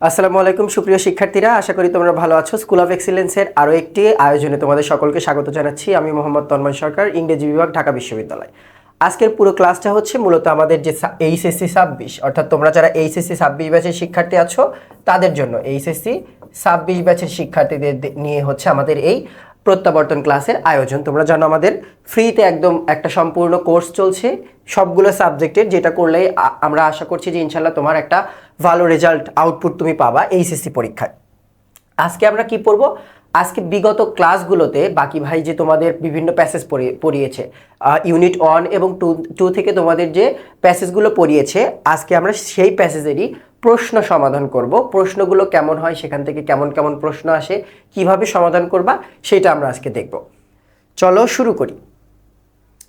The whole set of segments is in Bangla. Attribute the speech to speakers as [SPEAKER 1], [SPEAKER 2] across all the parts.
[SPEAKER 1] আসসালামু আলাইকুম সুপ্রিয় শিক্ষার্থীরা, আশা করি তোমরা ভালো আছো। স্কুল অফ এক্সিলেন্সের আরও একটি আয়োজনে তোমাদের সকলকে স্বাগত জানাচ্ছি। আমি মোহাম্মদ তন্ময় সরকার, ইংরেজি বিভাগ, ঢাকা বিশ্ববিদ্যালয়। আজকের পুরো ক্লাসটা হচ্ছে মূলত আমাদের যে এইচএসসি 26, অর্থাৎ তোমরা যারা এইচএসসি 26 ব্যাচের শিক্ষার্থী আছো তাদের জন্য এইচএসসি 26 ব্যাচের শিক্ষার্থীদের নিয়ে হচ্ছে আমাদের এই প্রত্যাবর্তন ক্লাসের আয়োজন। তোমরা জানো আমাদের ফ্রিতে একদম একটা সম্পূর্ণ কোর্স চলছে সবগুলো সাবজেক্টের, যেটা করলে আমরা আশা করছি যে ইনশাল্লাহ তোমার একটা ভালো রেজাল্ট আউটপুট তুমি পাবা এইচএসসি পরীক্ষায়। আজকে আমরা কি পড়বো? আজকে বিগত ক্লাসগুলোতে বাকি ভাই যে তোমাদের বিভিন্ন প্যাসেজ পড়িয়েছে, ইউনিট 1 এবং 2 থেকে তোমাদের যে প্যাসেজগুলো পড়িয়েছে, আজকে আমরা সেই প্যাসেজেরই প্রশ্ন সমাধান করব। প্রশ্নগুলো কেমন হয়, সেখান থেকে কেমন কেমন প্রশ্ন আসে, কিভাবে সমাধান করবা, সেটা আমরা আজকে দেখব। চলো শুরু করি।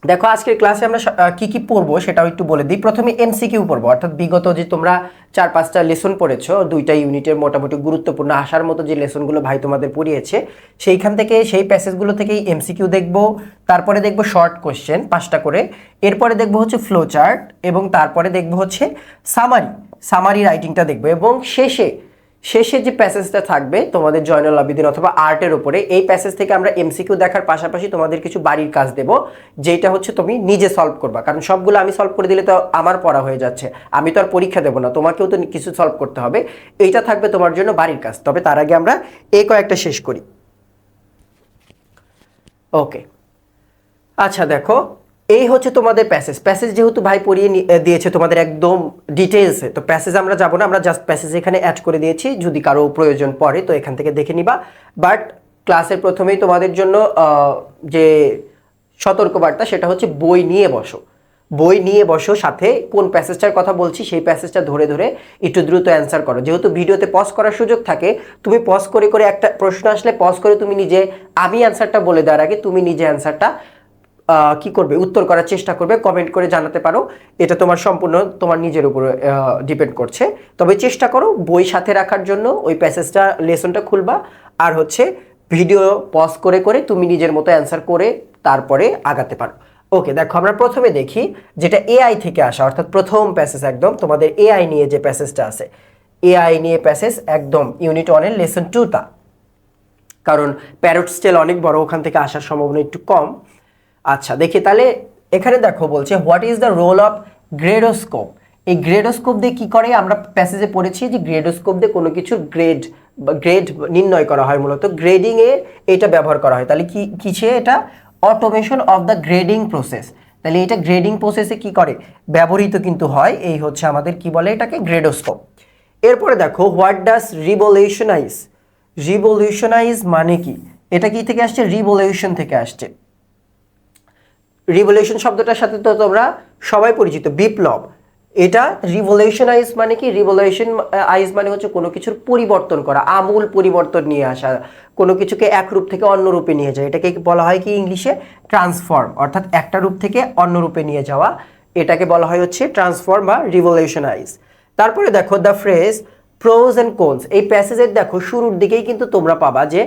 [SPEAKER 1] দেখো আজকের ক্লাসে আমরা কি কি পড়বো সেটাও একটু বলে দিই। প্রথমে এমসিকিউ পড়বো, অর্থাৎ বিগত যে তোমরা 4-5টা লেসন পড়েছো, 2টা ইউনিটের মোটামুটি গুরুত্বপূর্ণ আসার মতো যে লেসনগুলো ভাই তোমাদের পড়িয়েছে, সেইখান থেকে সেই প্যাসেজগুলো থেকেই এমসিকিউ দেখবো। তারপরে দেখবো শর্ট কোশ্চেন 5টা করে, এরপরে দেখবো হচ্ছে ফ্লো চার্ট, এবং তারপরে দেখবো হচ্ছে সামারি রাইটিংটা দেখবো, এবং শেষে যে প্যাসেজটা থাকবে তোমাদের জয়নুল আবেদিন অথবা আর্টের উপরে, এই প্যাসেজ থেকে আমরা এমসিকিউ দেখার পাশাপাশি তোমাদের কিছু বাড়ির কাজ দেব, যেটা হচ্ছে তুমি নিজে সলভ করবা। কারণ সবগুলো আমি সলভ করে দিলে তো আমার পড়া হয়ে যাচ্ছে, আমি তো আর পরীক্ষা দেবো না, তোমাকেও তো কিছু সলভ করতে হবে। এইটা থাকবে তোমার জন্য বাড়ির কাজ। তবে তার আগে আমরা এই কয়েকটা শেষ করি। ওকে, আচ্ছা দেখো, এই হচ্ছে তোমাদের প্যাসেজ যেহেতু ভাই পড়িয়ে দিয়েছে তোমাদের একদম ডিটেলসে, তো প্যাসেজ আমরা যাব না, আমরা জাস্ট প্যাসেজ এখানে অ্যাড করে দিয়েছি, যদি কারো প্রয়োজন পড়ে তো এখান থেকে দেখে নিবা। বাট ক্লাসের প্রথমেই তোমাদের জন্য যে সতর্কবার্তা, সেটা হচ্ছে বই নিয়ে বসো, সাথে কোন প্যাসেজটার কথা বলছি সেই প্যাসেজটা ধরে ধরে একটু দ্রুত অ্যান্সার করো। যেহেতু ভিডিওতে পজ করার সুযোগ থাকে, তুমি পজ করে করে একটা প্রশ্ন আসলে পজ করে তুমি নিজে, আমি অ্যান্সারটা বলে দেওয়ার আগে তুমি নিজে অ্যান্সারটা কি করবে, উত্তর করার চেষ্টা করবে, কমেন্ট করে জানাতে পারো। এটা তোমার সম্পূর্ণ তোমার নিজের উপর ডিপেন্ড করছে। তবে চেষ্টা করো বই সাথে রাখার জন্য, ওই প্যাসেজটা লেসনটা খুলবা, আর হচ্ছে ভিডিও পজ করে করে তুমি নিজের মতো অ্যান্সার করে তারপরে আগাতে পারো। ওকে, দেখো আমরা প্রথমে দেখি যেটা এআই থেকে আসা, অর্থাৎ প্রথম প্যাসেজ একদম তোমাদের এআই নিয়ে যে প্যাসেজটা আছে, এআই নিয়ে প্যাসেজ একদম ইউনিট 1-এর লেসন 2টা, কারণ প্যারট স্টেল অনেক বড়, ওখান থেকে আসার সম্ভাবনা একটু কম। আচ্ছা দেখি তাহলে, এখানে দেখো বলছে what is the role of Gradescope. এই গ্রেডোস্কোপ দিয়ে কি করে, আমরা প্যাসেজে পড়েছি যে গ্রেডোস্কোপ দিয়ে কোনো কিছুর গ্রেড নির্ণয় করা হয়, মূলত গ্রেডিং এ এটা ব্যবহার করা হয়। তাহলে কিসে এটা? Automation of the grading process. তাহলে এটা গ্রেডিং প্রসেসে কি করে, ব্যবহৃত কিন্তু হয়। এই হচ্ছে আমাদের কি বলে এটাকে, গ্রেডোস্কোপ। এরপরে দেখো হোয়াট ডাজ রিভলিউশনাইজ মানে কি? এটা কি থেকে আসছে? রিভলিউশন থেকে আসছে। রিভলিউশন শব্দটার সাথে তো তোমরা সবাই পরিচিত, বিপ্লব। এটা রিভলিউশনাইজ মানে কি? রিভলিউশনাইজ মানে হচ্ছে কোনো কিছুর পরিবর্তন করা, আমূল পরিবর্তন নিয়ে আসা, কোনো কিছুকে এক রূপ থেকে অন্য রূপে নিয়ে যায়। এটাকে বলা হয় কি ইংলিশে? ট্রান্সফর্ম, অর্থাৎ একটা রূপ থেকে অন্য রূপে নিয়ে যাওয়া, এটাকে বলা হয় হচ্ছে ট্রান্সফর্ম বা রিভলিউশনাইজ। তারপরে দেখো the phrase pros and cones. এই প্যাসেজের দেখো শুরুর দিকেই কিন্তু তোমরা পাবা যে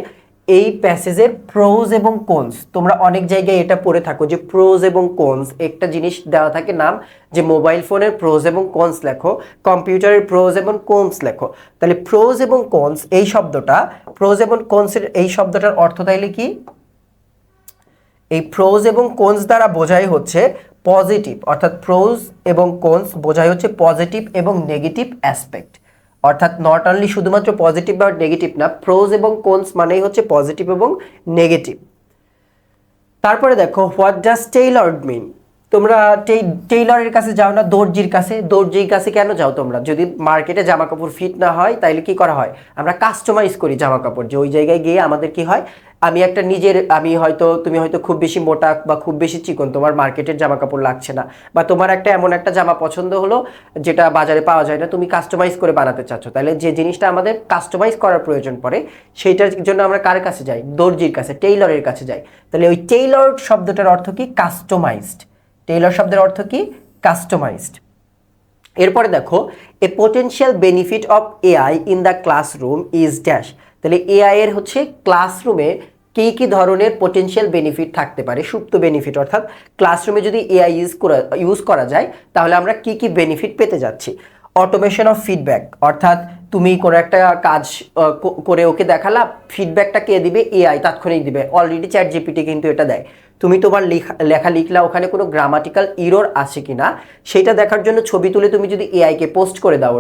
[SPEAKER 1] এই প্যাসেজের প্রোজ এবং কোনস, তোমরা অনেক জায়গায় এটা পড়ে থাকো যে প্রোজ এবং কোনস একটা জিনিস দেওয়া থাকে নাম, যে মোবাইল ফোনের প্রোজ এবং কোনস লেখো, কম্পিউটারের প্রোজ এবং কোনস লেখো। তাহলে প্রোজ এবং কোনস এই শব্দটা, প্রোজ এবং কোনসের এই শব্দটার অর্থ তাইলে কি? এই প্রোজ এবং কোনস দ্বারা বোঝাই হচ্ছে পজিটিভ, অর্থাৎ প্রোজ এবং কোনস বোঝাই হচ্ছে পজিটিভ এবং নেগেটিভ অ্যাসপেক্ট। অর্থাৎ নট অনলি শুধুমাত্র পজিটিভ বা নেগেটিভ না, প্রোজ এবং কোনস মানেই হচ্ছে পজিটিভ এবং নেগেটিভ। তারপরে দেখো হোয়াট ডাজ টেইলরড মিন। তোমরা টেইলরের কাছে যাও না, দর্জির কাছে কেন যাও তোমরা? যদি মার্কেটে জামা কাপড় ফিট না হয় তাইলে কি করা হয়, আমরা কাস্টমাইজ করি জামা কাপড়। যে ওই জায়গায় গিয়ে আমাদের কি হয়, তুমি হয়তো খুব বেশি মোটা বা খুব বেশি চিকন, তোমার মার্কেটের জামা কাপড় লাগছে না, বা তোমার একটা এমন একটা জামা পছন্দ হলো যেটা বাজারে পাওয়া যায় না, তুমি কাস্টমাইজ করে বানাতে চাচ্ছ। তাহলে যে জিনিসটা আমাদের কাস্টমাইজ করার প্রয়োজন পড়ে, সেইটার জন্য আমরা কার কাছে যাই? দর্জির কাছে, টেইলরের কাছে যাই। তাহলে ওই টেইলর শব্দটার অর্থ কি? কাস্টমাইজড। টেইলর শব্দের অর্থ কি? কাস্টমাইজড। এরপরে দেখো a potential benefit of AI in the classroom is dash. তাহলে এআই এর হচ্ছে ক্লাসরুমে কি কি ধরনের পোটেনশিয়াল বেনিফিট থাকতে পারে, সুপ্ত বেনিফিট, অর্থাৎ ক্লাসরুমে যদি এআই ইউজ করা যায় তাহলে আমরা কি কি বেনিফিট পেতে যাচ্ছি। অটোমেশন অফ ফিডব্যাক, অর্থাৎ তুমি কোনো একটা কাজ করে ওকে দেখালা, ফিডব্যাকটা কে দিবে? এআই তাৎক্ষণিক দিবে। অলরেডি চ্যাট জিপিটি কিন্তু এটা দেয়। তুমি তোমার লেখা লিখলা, ওখানে কোনো গ্রামাটিক্যাল ইরর আছে কিনা সেটা দেখার জন্য ছবি তুলে তুমি যদি এআইকে পোস্ট করে দাও,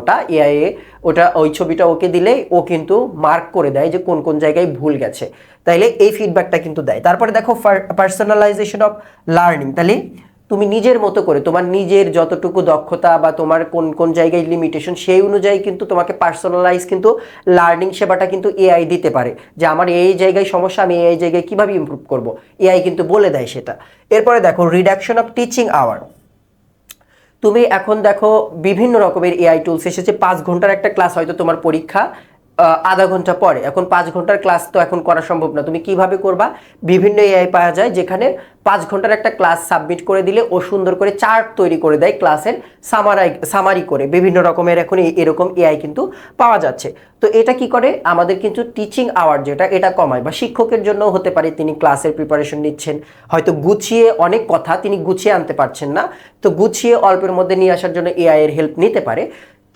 [SPEAKER 1] ওই ছবিটা ওকে দিলেই ও কিন্তু মার্ক করে দেয় যে কোন কোন জায়গায় ভুল গেছে। তাইলে এই ফিডব্যাকটা কিন্তু দেয়। তারপরে দেখো পার্সোনালাইজেশন অফ লার্নিং। তাহলে তুমি নিজের মতো করে তোমার নিজের যতটুকু দক্ষতা বা তোমার কোন কোন জায়গায় লিমিটেশন সেই অনুযায়ী কিন্তু তোমাকে পার্সোনালাইজ কিন্তু লার্নিং সেবাটা কিন্তু এআই দিতে পারে, যে আমার এই জায়গায় সমস্যা, আমি এই জায়গায় কিভাবে ইমপ্রুভ করব, এআই কিন্তু বলে দেয় সেটা। এরপরে দেখো রিডাকশন অফ টিচিং আওয়ার। তুমি এখন দেখো বিভিন্ন রকমের এআই টুলস এসেছে। 5 ঘন্টার একটা ক্লাস হয়তো তোমার পরীক্ষা আধা ঘন্টা পরে, এখন 5 ঘন্টার ক্লাস তো এখন করা সম্ভব না। তুমি কিভাবে করবা? বিভিন্ন এআই পাওয়া যায় যেখানে 5 ঘন্টার একটা ক্লাস সাবমিট করে দিলে ও সুন্দর করে চার্ট তৈরি করে দেয় ক্লাসের সামারি করে। বিভিন্ন রকমের এখন এরকম এআই কিন্তু পাওয়া যাচ্ছে। তো এটা কি করে? আমাদের কিন্তু টিচিং আওয়ার যেটা, এটা কমায়। বা শিক্ষকের জন্য হতে পারে, তিনি ক্লাসের প্রিপারেশন নিচ্ছেন, হয়তো গুছিয়ে অনেক কথা তিনি গুছিয়ে আনতে পারছেন না, তো গুছিয়ে অল্পের মধ্যে নিয়ে আসার জন্য এআই এর হেল্প নিতে পারে।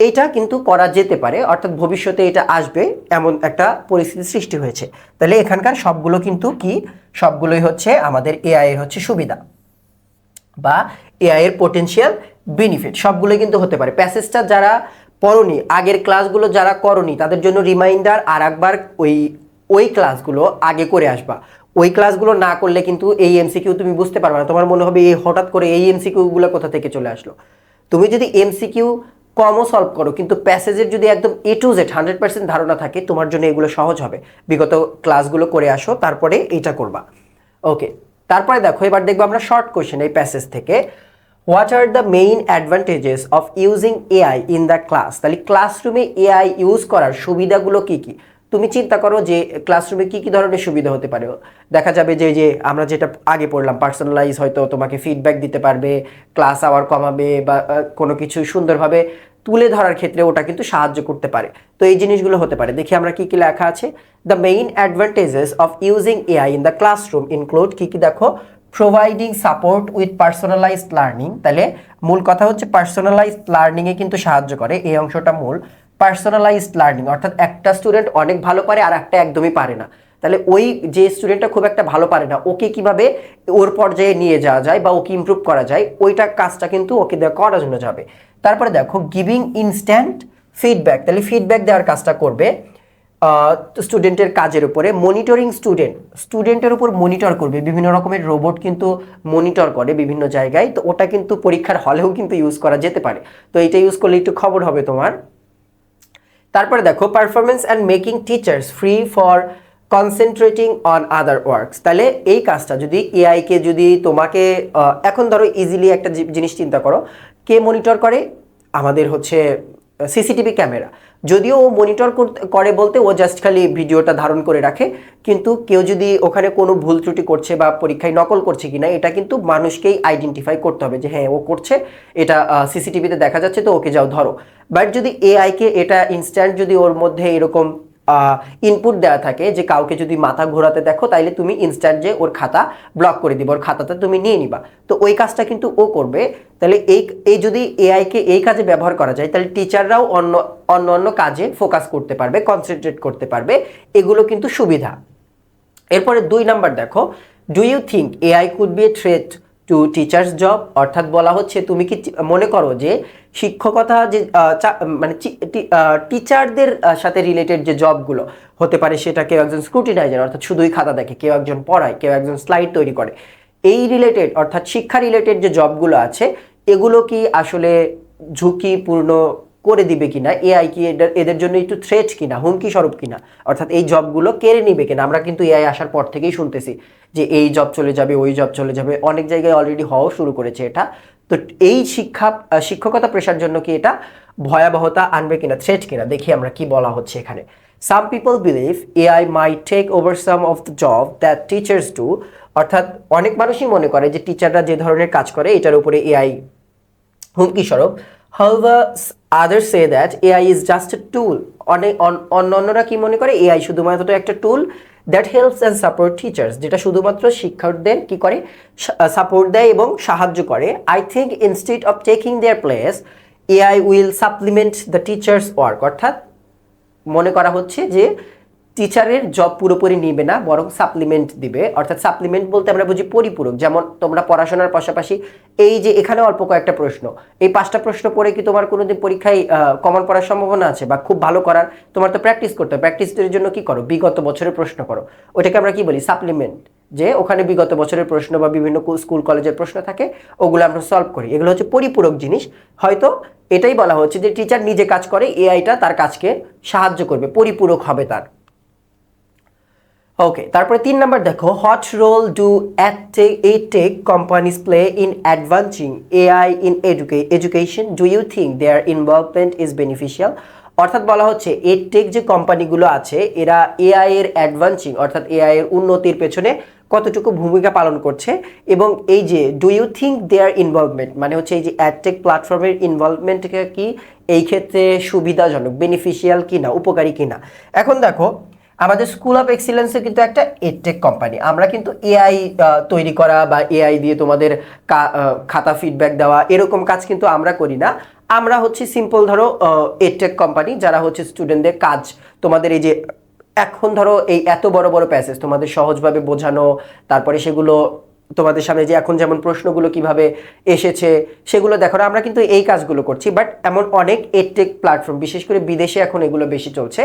[SPEAKER 1] এটা কিন্তু করা যেতে পারে, অর্থাৎ ভবিষ্যতে এটা আসবে এমন একটা পরিস্থিতি সৃষ্টি হয়েছে। তাহলে এখানকার সবগুলো কিন্তু কি, সবগুলোই হচ্ছে আমাদের এআই এর হচ্ছে সুবিধা বা এআই এর পোটেনশিয়াল বেনিফিট, সবগুলোই কিন্তু হতে পারে। প্যাসেজটা যারা পড়নি, আগের ক্লাসগুলো যারা করনি, তাদের জন্য রিমাইন্ডার, আর একবার ওই ক্লাসগুলো আগে করে আসবা। ওই ক্লাসগুলো না করলে কিন্তু এই এমসিকিউ তুমি বুঝতে পারবে না। তোমার মনে হবে এই হঠাৎ করে এই এমসিকিউ গুলো কোথা থেকে চলে আসলো। তুমি যদি এমসিকিউ কমও সলভ করো, কিন্তু প্যাসেজের যদি একদম A to Z 100% ধারণা থাকে, তোমার জন্য এগুলো সহজ হবে। বিগত ক্লাসগুলো করে আসো, তারপরে এইটা করবা। ওকে, তারপরে দেখো এবার দেখবো আমরা শর্ট কোশ্চেন এই প্যাসেজ থেকে। What are the main advantages of using AI in the class? তাহলে ক্লাসরুমে এআই ইউজ করার সুবিধাগুলো কি কি? তুমি চিন্তা করো যে ক্লাসরুমে কি কি ধরনের সুবিধা হতে পারে। দেখা যাবে যে আমরা যেটা আগে পড়লাম, পার্সোনালাইজ, হয়তো তোমাকে ফিডব্যাক দিতে পারবে, ক্লাস আওয়ার কমাবে, বা কোনো কিছু সুন্দরভাবে তুলে ধরার ক্ষেত্রে ওটা কিন্তু সাহায্য করতে পারে। তো এই জিনিসগুলো হতে পারে। দেখি আমরা কি কি লেখা আছে। The main advantages of using AI in the classroom include, কি কি দেখো, providing support with personalised learning. তাহলে মূল কথা হচ্ছে পার্সোনালাইজড লার্নিংয়ে কিন্তু সাহায্য করে, এই অংশটা মূল। পার্সোনালাইজড লার্নিং অর্থাৎ একটা স্টুডেন্ট অনেক ভালো পারে আর একটা একদমই পারে না, তাহলে ওই যে স্টুডেন্টটা খুব একটা ভালো পারে না, ওকে কিভাবে ওর পর্যায়ে নিয়ে যাওয়া যায় বা ওকে ইমপ্রুভ করা যায়, ওইটা কাজটা কিন্তু ওকে করার জন্য যাবে। তারপরে দেখো গিভিং ইনস্ট্যান্ট ফিডব্যাক। তাহলে ফিডব্যাক দেওয়ার কাজটা করবে স্টুডেন্টের কাজের উপরে। মনিটরিং স্টুডেন্টের উপর মনিটর করবে। বিভিন্ন রকমের রোবট কিন্তু মনিটর করে বিভিন্ন জায়গায়, তো ওটা কিন্তু পরীক্ষার হলেও কিন্তু ইউজ করা যেতে পারে। তো এটা ইউজ করলে একটু খবর হবে তোমার। তারপরে দেখো performance and making teachers free for concentrating on other works. তাহলে এই কাজটা যদি এআইকে যদি তোমাকে এখন ধরো ইজিলি একটা জিনিস চিন্তা করো, কে মনিটর করে? আমাদের হচ্ছে সিসিটিভি ক্যামেরা। যদিও ও মনিটর করে বলতে ও জাস্ট খালি ভিডিওটা ধারণ করে রাখে, কিন্তু কেউ যদি ওখানে কোনো ভুল ত্রুটি করছে বা পরীক্ষায় নকল করছে কিনা, এটা কিন্তু মানুষকেই আইডেন্টিফাই করতে হবে যে হ্যাঁ ও করছে, এটা সিসিটিভিতে দেখা যাচ্ছে, তো ওকে যাও ধরো। বাট যদি এআইকে এটা ইনস্ট্যান্ট যদি ওর মধ্যে এরকম ইনপুট দেওয়া থাকে যে কাউকে যদি মাথা ঘোরাতে দেখো, তাইলে তুমি ইনস্ট্যান্ট যে ওর খাতা ব্লক করে দিবা, ওর খাতাতে তুমি নিয়ে নিবা, তো ওই কাজটা কিন্তু ও করবে। তাহলে এই যদি এআইকে এই কাজে ব্যবহার করা যায়, তাহলে টিচাররাও অন্য কাজে ফোকাস করতে পারবে, কনসেন্ট্রেট করতে পারবে। এগুলো কিন্তু সুবিধা। এরপরে 2 নাম্বার দেখো, do you think AI could be a threat to teachers job? অর্থাৎ বলা হচ্ছে তুমি কি মনে করো যে শিক্ষকতা যে মানে টিচারদের সাথে রিলেটেড যে জবগুলো হতে পারে, সেটা কেউ একজন স্ক্রুটিনাইজার অর্থাৎ শুধুই খাতা দেখে, কেউ একজন পড়ায়, কেউ একজন স্লাইড তৈরি করে, এই রিলেটেড অর্থাৎ শিক্ষা রিলেটেড যে জবগুলো আছে, এগুলো কি আসলে ঝুঁকিপূর্ণ করে দিবে কিনা? এআই কি এদের জন্য একটু থ্রেট কিনা, হুমকি স্বরূপ কিনা? অর্থাৎ এই জবগুলো কেড়ে নিবে কিনা? আমরা কিন্তু এআই আসার পর থেকেই শুনতেছি যে এই জব চলে যাবে, ওই জব চলে যাবে, অনেক জায়গায় অলরেডি হওয়াও শুরু করেছে এটা। তো এই শিক্ষকতা পেশার জন্য কি এটা ভয়াবহতা আনবে কিনা, থ্রেট কিনা? দেখি আমরা কি বলা হচ্ছে এখানে। Some people believe AI might take over some of the job that teachers do. অর্থাৎ অনেক মানুষই মনে করে যে টিচাররা যে ধরনের কাজ করে এটার উপরে এআই হুমকি স্বরূপ। However, others say that AI is just a tool. অন্যরা কি মনে করে? এআই শুধুমাত্র একটা tool that helps and support teachers, যেটা শুধুমাত্র শিক্ষকদের কি করে, সাপোর্ট দেয় এবং সাহায্য করে। I think instead of taking their place AI will supplement the teachers work. অর্থাৎ মনে করা হচ্ছে যে টিচারের জব পুরোপুরি নিবে না, বরং সাপ্লিমেন্ট দিবে। অর্থাৎ সাপ্লিমেন্ট বলতে আমরা বুঝি পরিপূরক। যেমন তোমরা পড়াশোনার পাশাপাশি এই যে এখানে অল্প কয়েকটা প্রশ্ন, এই 5টা প্রশ্ন পড়ে কি তোমার কোনোদিন পরীক্ষায় কমন পড়ার সম্ভাবনা আছে বা খুব ভালো করার? তোমার তো প্র্যাকটিস করতে হবে। প্র্যাকটিসের জন্য কি করো? বিগত বছরের প্রশ্ন করো। ওটাকে আমরা কি বলি? সাপ্লিমেন্ট। যে ওখানে বিগত বছরের প্রশ্ন বা বিভিন্ন স্কুল কলেজের প্রশ্ন থাকে, ওগুলো আমরা সলভ করি। এগুলো হচ্ছে পরিপূরক জিনিস। হয়তো এটাই বলা হচ্ছে যে টিচার নিজে কাজ করে, এআইটা তার কাজকে সাহায্য করবে, পরিপূরক হবে তার। ওকে, তারপরে 3 নাম্বার দেখো, what role do tech companies play in advancing AI in education, do you think their involvement is beneficial? অর্থাৎ বলা হচ্ছে এডটেক যে কোম্পানিগুলো আছে এরা এআই এর অ্যাডভান্সিং অর্থাৎ এআই এর উন্নতির পেছনে কতটুকু ভূমিকা পালন করছে, এবং এই যে do you think their involvement মানে হচ্ছে এই যে অ্যাডটেক প্ল্যাটফর্মের ইনভলভমেন্টটা কি এই ক্ষেত্রে সুবিধাজনক, বেনিফিশিয়াল কিনা, উপকারী কিনা। এখন দেখো আমাদের স্কুল অফ এক্সিলেন্সে কিন্তু একটা এডটেক কোম্পানি। আমরা কিন্তু এআই তৈরি করা বা এআই দিয়ে তোমাদের খাতা ফিডব্যাক দেওয়া এরকম কাজ কিন্তু আমরা করি না। আমরা হচ্ছে সিম্পল ধরো এডটেক কোম্পানি যারা হচ্ছে স্টুডেন্টদের কাজ, তোমাদের এই যে এখন ধরো এই এত বড় বড় প্যাসেজ তোমাদের সহজভাবে বোঝানো, তারপরে সেগুলো তোমাদের সামনে যে এখন যেমন প্রশ্নগুলো কিভাবে এসেছে সেগুলো দেখো, আমরা কিন্তু এই কাজগুলো করছি। বাট এমন অনেক এডটেক প্ল্যাটফর্ম, বিশেষ করে বিদেশে এখন এগুলো বেশি চলছে,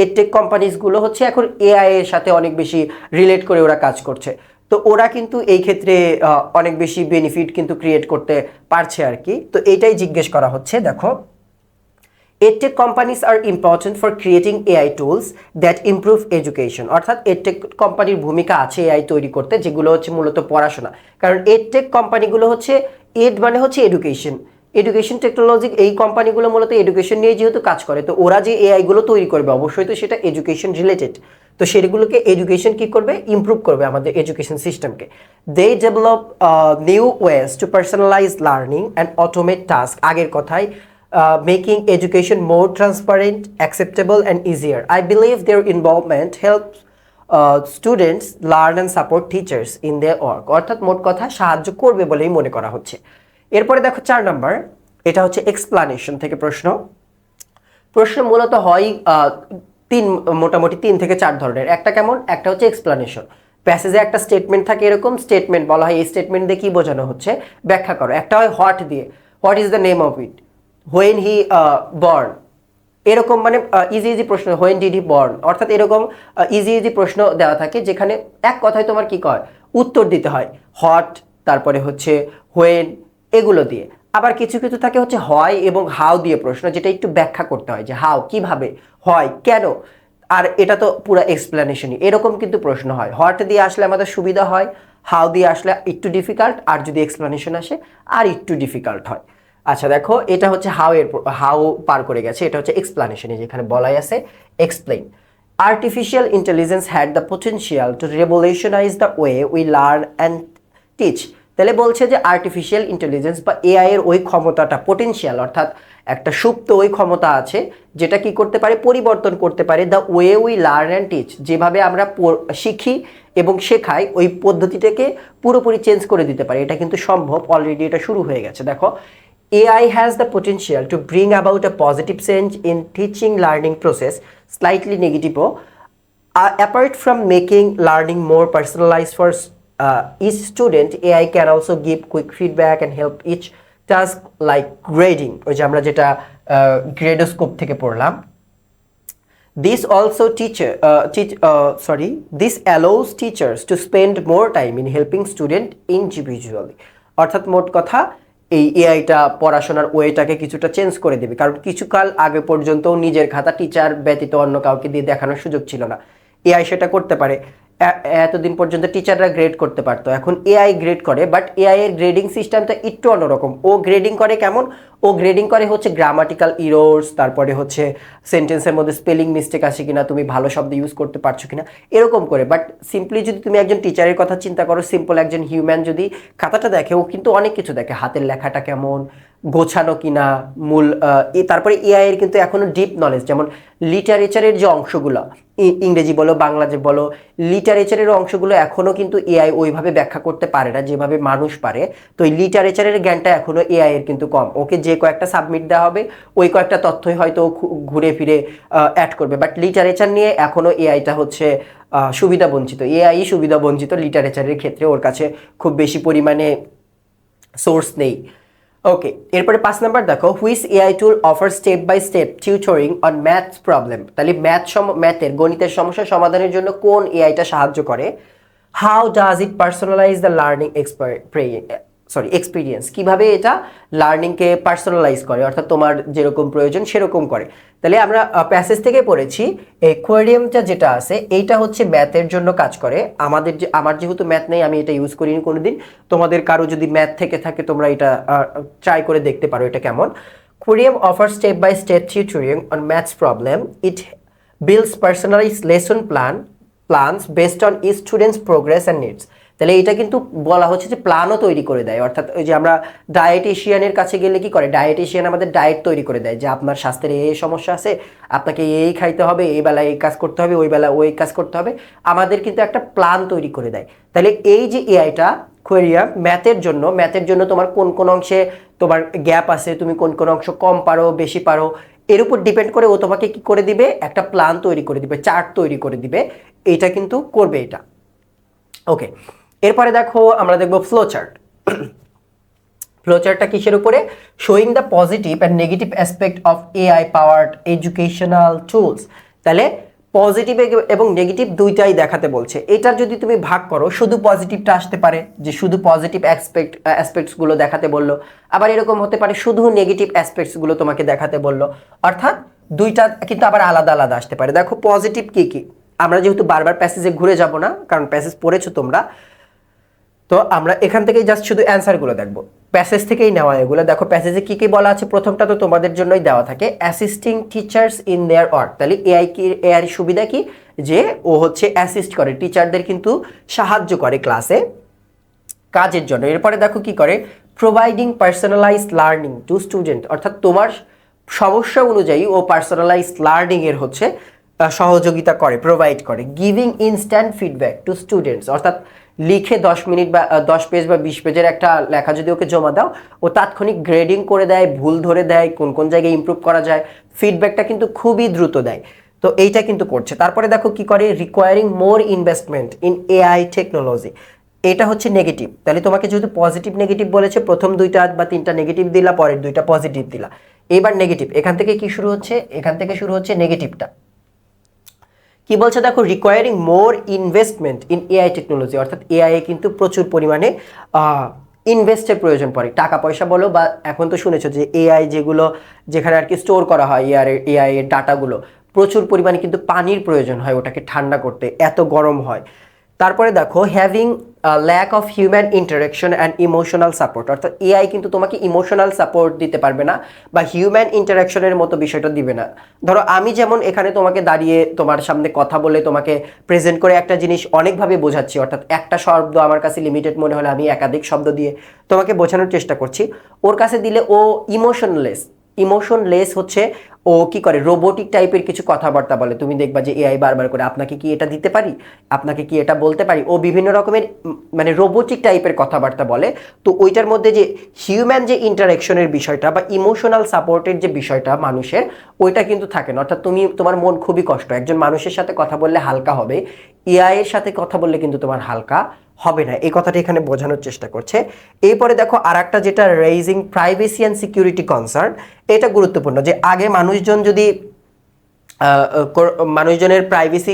[SPEAKER 1] এডটেক কোম্পানিজগুলো হচ্ছে এখন এআই এর সাথে অনেক বেশি রিলেট করে ওরা কাজ করছে। তো ওরা কিন্তু এই ক্ষেত্রে অনেক বেশি বেনিফিট কিন্তু ক্রিয়েট করতে পারছে আর কি। তো এইটাই জিজ্ঞেস করা হচ্ছে। দেখো, EdTech companies are important for creating AI tools that improve education। অর্থাৎ EdTech কোম্পানির ভূমিকা আছে এআই তৈরি করতে, যেগুলো হচ্ছে মূলত পড়াশোনা। কারণ EdTech কোম্পানিগুলো হচ্ছে, এড মানে হচ্ছে এডুকেশন টেকনোলজি, এই কোম্পানিগুলো মূলত এডুকেশন নিয়ে যেহেতু কাজ করে, তো ওরা যে এআই গুলো তৈরি করবে অবশ্যই তো সেটা এডুকেশন রিলেটেড। তো সেগুলোকে এডুকেশন কি করবে? ইমপ্রুভ করবে আমাদের এডুকেশন সিস্টেমকে। They develop new ways to personalise learning and automate task. আগের কথায় making education more transparent, acceptable and easier. I believe their involvement helps students learn and support teachers in their work। অর্থাৎ মোট কথা সাহায্য করবে বলেই মনে করা হচ্ছে। এরপরে দেখো 4 নাম্বার, এটা হচ্ছে এক্সপ্লানেশন থেকে প্রশ্ন মূলত হয় মোটামুটি 3 থেকে 4 ধরনের। একটা কেমন? একটা হচ্ছে এক্সপ্লানেশন। প্যাসেজে একটা স্টেটমেন্ট থাকে, এরকম স্টেটমেন্ট বলা হয় এই স্টেটমেন্ট দিয়ে কি বোঝানো হচ্ছে ব্যাখ্যা করো। একটা হয় হোয়াট দিয়ে, what is the name of it, when he born, এরকম মানে ইজি প্রশ্ন, when did he born, অর্থাৎ এরকম ইজি প্রশ্ন দেওয়া থাকে যেখানে এক কথায় তোমার কি কয় উত্তর দিতে হয়, হোয়াট তারপরে হচ্ছে when এগুলো দিয়ে। আবার কিছু কিছু থাকে হচ্ছে হয় এবং হাউ দিয়ে প্রশ্ন, যেটা একটু ব্যাখ্যা করতে হয় যে হাউ কিভাবে হয়, কেন। আর এটা তো পুরো এক্সপ্লেনেশনই। এরকম কিন্তু প্রশ্ন হয়, হোয়াট দিয়ে আসলে আমাদের সুবিধা হয়, হাউ দিয়ে আসলে একটু ডিফিকাল্ট, আর যদি এক্সপ্লেনেশন আসে আর একটু ডিফিকাল্ট হয়। আচ্ছা দেখো, এটা হচ্ছে হাউ পার করে গেছে, এটা হচ্ছে এক্সপ্লানেশনে যেখানে বলাই আছে explain. Artificial intelligence had the potential to revolutionise the way we learn and teach. তাহলে বলছে যে আর্টিফিশিয়াল ইন্টেলিজেন্স বা এআই এর ওই ক্ষমতাটা, পটেনশিয়াল অর্থাৎ একটা সুপ্ত ওই ক্ষমতা আছে যেটা কি করতে পারে, পরিবর্তন করতে পারে the way we learn and teach, যেভাবে আমরা শিখি এবং শেখাই ওই পদ্ধতিটাকে পুরোপুরি চেঞ্জ করে দিতে পারে। এটা কিন্তু সম্ভব, অলরেডি এটা শুরু হয়ে গেছে। দেখো, AI has the potential to bring about a positive change in teaching learning process, slightly negative. Apart from making learning more personalized for each student, AI can also give quick feedback and help each task like grading, ওই যে আমরা যেটা গ্রেডোস্কোপ থেকে পড়লাম। This allows teachers to spend more time in helping student individually। অর্থাৎ মোট কথা এই এআইটা পড়াশোনার ওয়েটাকে কিছুটা চেঞ্জ করে দেবে। কারণ কিছুকাল আগে পর্যন্ত নিজের খাতা টিচার ব্যতীত অন্য কাউকে দিয়ে দেখানোর সুযোগ ছিল না, এআই সেটা করতে পারে। এতদিন পর্যন্ত টিচাররা গ্রেড করতে পারতো, এখন এআই গ্রেড করে। বাট এআই এর গ্রেডিং সিস্টেমটা একটু অন্যরকম। ও গ্রেডিং করে কেমন? ও গ্রেডিং করে হচ্ছে গ্রামাটিক্যাল ইরোর্স, তারপরে হচ্ছে সেন্টেন্সের মধ্যে স্পেলিং মিস্টেক আছে কিনা, তুমি ভালো শব্দ ইউজ করতে পারছো কিনা, এরকম করে। বাট সিম্পলি যদি তুমি একজন টিচারের কথা চিন্তা করো, সিম্পল একজন হিউম্যান যদি খাতাটা দেখে, ও কিন্তু অনেক কিছু দেখে, হাতের লেখাটা কেমন, গোছানো কিনা মূল তারপরে এআই এর কিন্তু এখনো ডিপ নলেজ, যেমন লিটারেচারের যে অংশগুলো, ইংরেজি বলো বাংলাতে বলো, লিটারেচারের অংশগুলো এখনো কিন্তু এআই ওইভাবে ব্যাখ্যা করতে পারে না যেভাবে মানুষ পারে। তো এই লিটারেচারের জ্ঞানটা এখনো এআই এর কিন্তু কম। ওকে যে কয়েকটা সাবমিট দেওয়া হবে ওই কয়েকটা তথ্যই হয়তো ঘুরে ফিরে অ্যাড করবে, বাট লিটারেচার নিয়ে এখনো এআইটা হচ্ছে সুবিধা বঞ্চিত। এআই সুবিধা বঞ্চিত লিটারেচারের ক্ষেত্রে, ওর কাছে খুব বেশি পরিমাণে সোর্স নেই। ওকে, এরপরে 5 নাম্বার দেখো, which AI tool offer step by step tutoring on maths problem. তাহলে ম্যাথের গণিতের সমস্যা সমাধানের জন্য কোন এআইটা সাহায্য করে? How does it personalize the learning experience, কিভাবে এটা লার্নিংকে পার্সোনালাইজ করে, অর্থাৎ তোমার যেরকম প্রয়োজন সেরকম করে। তাহলে আমরা প্যাসেজ থেকে পড়েছি এই কোয়ারিয়ামটা যেটা আছে এইটা হচ্ছে ম্যাথের জন্য কাজ করে। আমার যেহেতু ম্যাথ নেই আমি এটা ইউজ করিনি কোনোদিন, তোমাদের কারো যদি ম্যাথ থেকে থাকে তোমরা এটা ট্রাই করে দেখতে পারো এটা কেমন। Querium offer step by step tutorial on maths problem, it builds personalise lesson plans based on each students progress and needs. তাহলে এটা কিন্তু বলা হচ্ছে যে প্ল্যানও তৈরি করে দেয়, অর্থাৎ ওই যে আমরা ডায়েটিশিয়ানের কাছে গেলে কি করে, ডায়েটিশিয়ান আমাদের ডায়েট তৈরি করে দেয় যে আপনার স্বাস্থ্যের এই সমস্যা আছে, আপনাকে এই খাইতে হবে, এই বেলায় এই কাজ করতে হবে, ওই বেলায় ওই কাজ করতে হবে, আমাদের কিন্তু একটা প্ল্যান তৈরি করে দেয়। তাহলে এই যে এআইটা কোয়ারিয়াম ম্যাথের জন্য তোমার কোন কোন অংশে তোমার গ্যাপ আছে, তুমি কোন কোন অংশ কম পারো বেশি পারো, এর উপর ডিপেন্ড করে ও তোমাকে কি করে দিবে, একটা প্ল্যান তৈরি করে দিবে, চার্ট তৈরি করে দিবে, এটা কিন্তু করবে এটা। ওকে, এরপরে দেখো আমরা দেখবো ফ্লো চার্ট। ফ্লো চার্টটা কিসের উপরে? Showing the positive and negative aspect of AI powered educational tools. তাহলে পজিটিভ এবং নেগেটিভ দুইটাই দেখাতে বলছে। এটা যদি তুমি ভাগ করো, শুধু পজিটিভটা আসতে পারে যে শুধু পজিটিভ অ্যাসপেক্টসগুলো দেখাতে বললো, আবার এরকম হতে পারে শুধু নেগেটিভ অ্যাসপেক্টসগুলো তোমাকে দেখাতে বললো, অর্থাৎ দুইটা কিন্তু আবার আলাদা আলাদা আসতে পারে। দেখো পজিটিভ কি কি, আমরা যেহেতু বারবার প্যাসেজে ঘুরে যাব না কারণ প্যাসেজ পড়েছো তোমরা, তো আমরা এখান থেকেই জাস্ট শুধু অ্যান্সারগুলো দেখবো, প্যাসেজ থেকেই নেওয়া এগুলো। দেখো প্যাসেজে কি কি বলা আছে, প্রথমটা তো তোমাদের জন্যই দেওয়া থাকে, assisting teachers in their work. তাহলে এআই সুবিধা কি, যে ও হচ্ছে অ্যাসিস্ট করে, টিচারদের কিন্তু সাহায্য করে ক্লাসে কাজের জন্য। এরপরে দেখো কি করে, providing personalised learning to student, অর্থাৎ তোমার সমস্যা অনুযায়ী ও পার্সোনালাইজড লার্নিং এর হচ্ছে সহযোগিতা করে, প্রোভাইড করে। Giving instant feedback to students, অর্থাৎ লিখে 10 মিনিট বা 10 পেজ বা 20 পেজের একটা লেখা যদি ওকে জমা দাও, ও তাৎক্ষণিক গ্রেডিং করে দেয়, ভুল ধরে দেয়, কোন কোন জায়গায় ইমপ্রুভ করা যায়, ফিডব্যাকটা কিন্তু খুবই দ্রুত দেয়। তো এইটা কিন্তু করছে। তারপরে দেখো কি করে, recurring more investment in AI technology, এটা হচ্ছে নেগেটিভ। তাহলে তোমাকে যেহেতু পজিটিভ নেগেটিভ বলেছে, প্রথম 2টা বা 3টা নেগেটিভ দিলা, পরের 2টা পজিটিভ দিলা, এবার নেগেটিভ। এখান থেকে কি শুরু হচ্ছে, এখান থেকে শুরু হচ্ছে নেগেটিভটা। কি বলছে দেখো, recurring more investment in AI technology, অর্থাৎ এআই এ কিন্তু প্রচুর পরিমাণে ইনভেস্টের প্রয়োজন পড়ে, টাকা পয়সা বলো, বা এখন তো শুনেছো যে এআই যেগুলো যেখানে আর কি স্টোর করা হয় এআই এর ডাটাগুলো, প্রচুর পরিমাণে কিন্তু পানির প্রয়োজন হয় ওটাকে ঠান্ডা করতে, এত গরম হয়। তারপরে দেখো, having lack of human interaction and emotional support, অর্থাৎ এআই কিন্তু তোমাকে ইমোশনাল সাপোর্ট দিতে পারবে না বা হিউম্যান ইন্টারাকশনের মতো বিষয়টা দিবে না। ধরো আমি যেমন এখানে তোমাকে দাঁড়িয়ে তোমার সামনে কথা বলে তোমাকে প্রেজেন্ট করে একটা জিনিস অনেকভাবে বোঝাচ্ছি, অর্থাৎ একটা শব্দ আমার কাছে লিমিটেড মনে হলে আমি একাধিক শব্দ দিয়ে তোমাকে বোঝানোর চেষ্টা করছি, ওর কাছে দিলে ও ইমোশনলেস হচ্ছে, ও কি করে রোবোটিক টাইপের কিছু কথাবার্তা বলে। তুমি দেখবা যে এআই বারবার করে আপনাকে কি এটা দিতে পারি, আপনাকে কি এটা বলতে পারি, ও বিভিন্ন রকমের মানে রোবোটিক টাইপের কথাবার্তা বলে। তো ওইটার মধ্যে যে হিউম্যান যে ইন্টারাকশনের বিষয়টা বা ইমোশনাল সাপোর্টের যে বিষয়টা মানুষের, ওইটা কিন্তু থাকে না। অর্থাৎ তোমার মন খুবই কষ্ট, একজন মানুষের সাথে কথা বললে হালকা হবে, এআই এর সাথে কথা বললে কিন্তু তোমার হালকা হবে না, এই কথাটা এখানে বোঝানোর চেষ্টা করছে। এরপরে দেখো আরেকটা যেটা, raising privacy and security concern, এটা গুরুত্বপূর্ণ। যে আগে মানুষজনের প্রাইভেসি